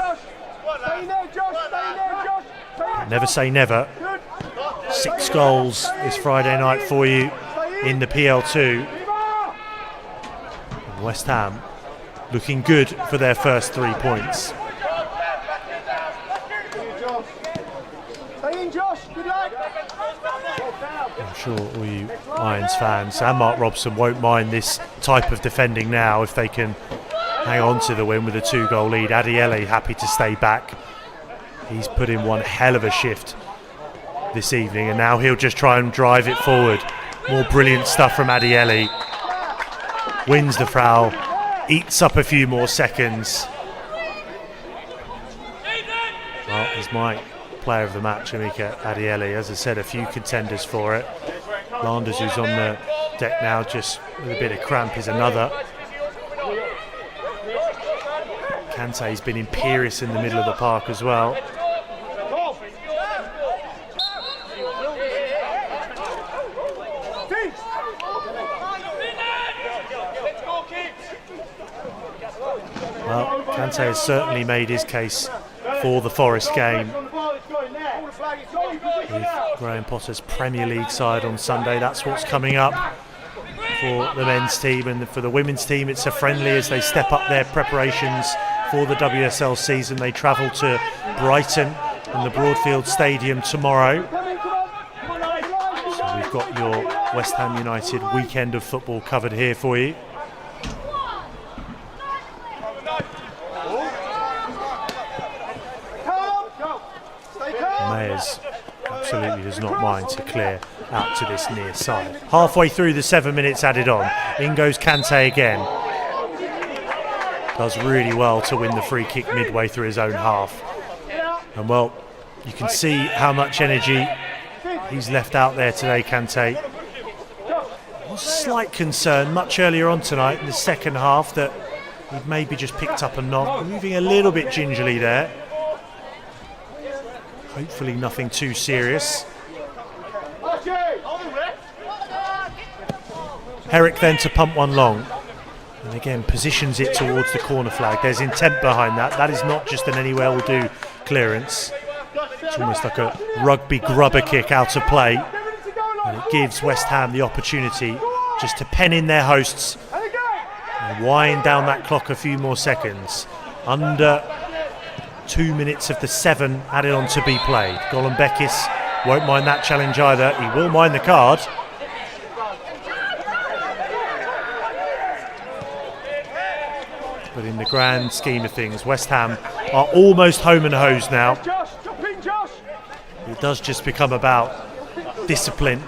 [SPEAKER 1] Never say never. 6 goals this Friday night for you in the PL2. And West Ham looking good for their first 3 points. I'm sure all you Irons fans and Mark Robson won't mind this type of defending now if they can hang on to the win with a 2-goal lead. Adiele happy to stay back. He's put in one hell of a shift this evening, and now he'll just try and drive it forward. More brilliant stuff from Adiele. Wins the foul, eats up a few more seconds. Well, he's my player of the match, Emeka Adiele. As I said, a few contenders for it. Landers, who's on the deck now, just with a bit of cramp, is another. Kante's been imperious in the middle of the park as well. Well, Kante has certainly made his case for the Forest game. With Graham Potter's Premier League side on Sunday, that's what's coming up for the men's team, and for the women's team it's a friendly as they step up their preparations for the WSL season. They travel to Brighton and the Broadfield Stadium tomorrow. So we've got your West Ham United weekend of football covered here for you. Mayers absolutely does not mind to clear out to this near side. Halfway through the 7 minutes added on, in goes Kante again. Does really well to win the free kick midway through his own half. And well, you can see how much energy he's left out there today, Kante. There was a slight concern much earlier on tonight in the second half that he'd maybe just picked up a knock, moving a little bit gingerly there. Hopefully nothing too serious. Herrick then to pump one long. And again positions it towards the corner flag. There's intent behind that. That is not just an anywhere will do clearance. It's almost like a rugby grubber kick out of play. And it gives West Ham the opportunity just to pen in their hosts and wind down that clock a few more seconds. Under 2 minutes of the 7 added on to be played. Golombekis won't mind that challenge either. He will mind the card. But in the grand scheme of things, West Ham are almost home and hosed now. It does just become about discipline.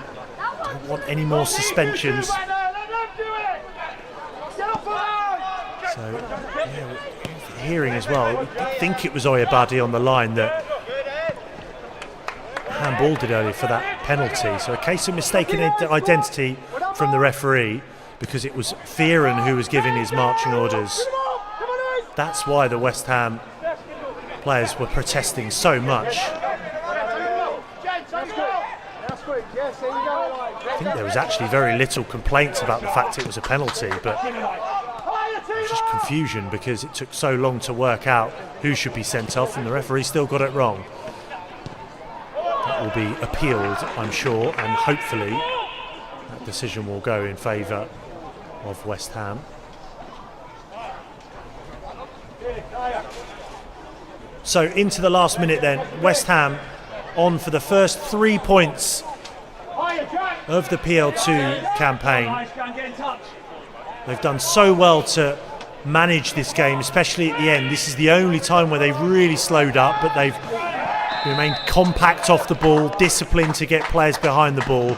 [SPEAKER 1] Don't want any more suspensions. So, yeah, hearing as well, I think it was Oyebade on the line that handballed it earlier for that penalty. So a case of mistaken identity from the referee, because it was Fearon who was giving his marching orders. That's why the West Ham players were protesting so much. I think there was actually very little complaints about the fact it was a penalty, but it was just confusion because it took so long to work out who should be sent off, and the referee still got it wrong. That will be appealed, I'm sure, and hopefully that decision will go in favour of West Ham. So into the last minute then, West Ham on for the first 3 points of the PL2 campaign. They've done so well to manage this game, especially at the end. This is the only time where they've really slowed up, but they've remained compact off the ball, disciplined to get players behind the ball.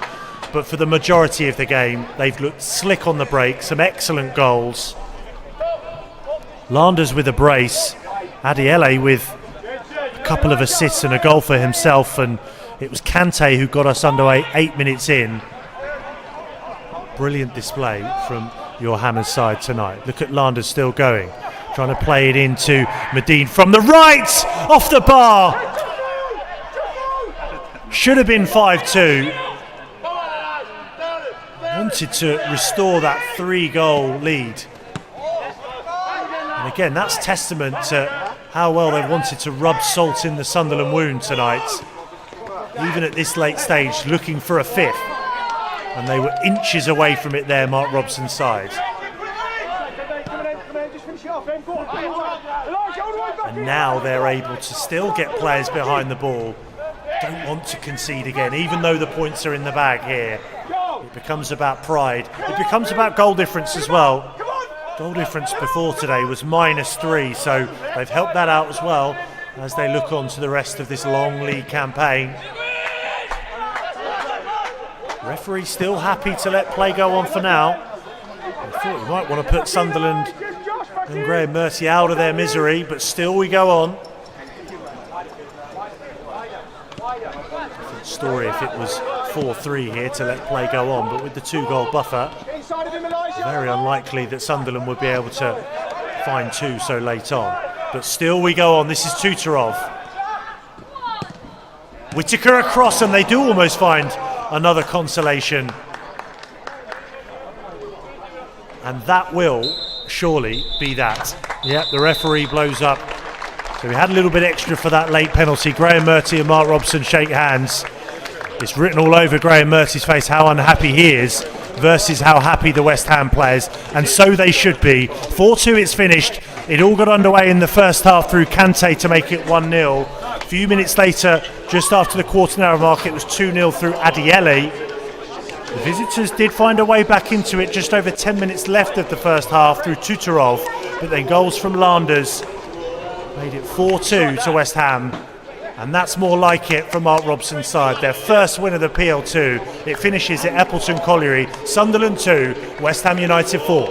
[SPEAKER 1] But for the majority of the game, they've looked slick on the break, some excellent goals. Landers with a brace, Adiele with a couple of assists and a goal for himself, and it was Kante who got us underway 8 minutes in. Brilliant display from your Hammers side tonight. Look at Landers still going, trying to play it into Medine from the right, off the bar. Should have been 5-2. Wanted to restore that 3-goal lead. And again, that's testament to how well they wanted to rub salt in the Sunderland wound tonight. Even at this late stage, looking for a fifth. And they were inches away from it there, Mark Robson's side. And now they're able to still get players behind the ball. Don't want to concede again, even though the points are in the bag here. It becomes about pride. It becomes about goal difference as well. Goal difference before today was -3, so they've helped that out as well as they look on to the rest of this long league campaign. Referee still happy to let play go on for now. I thought you might want to put Sunderland and Graham Murty out of their misery, but still we go on. Different story if it was 4-3 here to let play go on, but with the 2-goal buffer, very unlikely that Sunderland would be able to find 2 so late on. But still we go on. This is Tutorov. Whittaker across, and they do almost find another consolation. And that will surely be that. Yep, the referee blows up. So we had a little bit extra for that late penalty. Graham Murty and Mark Robson shake hands. It's written all over Graham Murty's face how unhappy he is versus how happy the West Ham players, and so they should be. 4-2 it's finished. It all got underway in the first half through Kante to make it 1-0. A few minutes later, just after the quarter-hour mark, it was 2-0 through Adiele. The visitors did find a way back into it just over 10 minutes left of the first half through Tutorov, but then goals from Landers made it 4-2 to West Ham. And that's more like it from Mark Robson's side. Their first win of the PL2. It finishes at Appleton Colliery. Sunderland 2, West Ham United 4.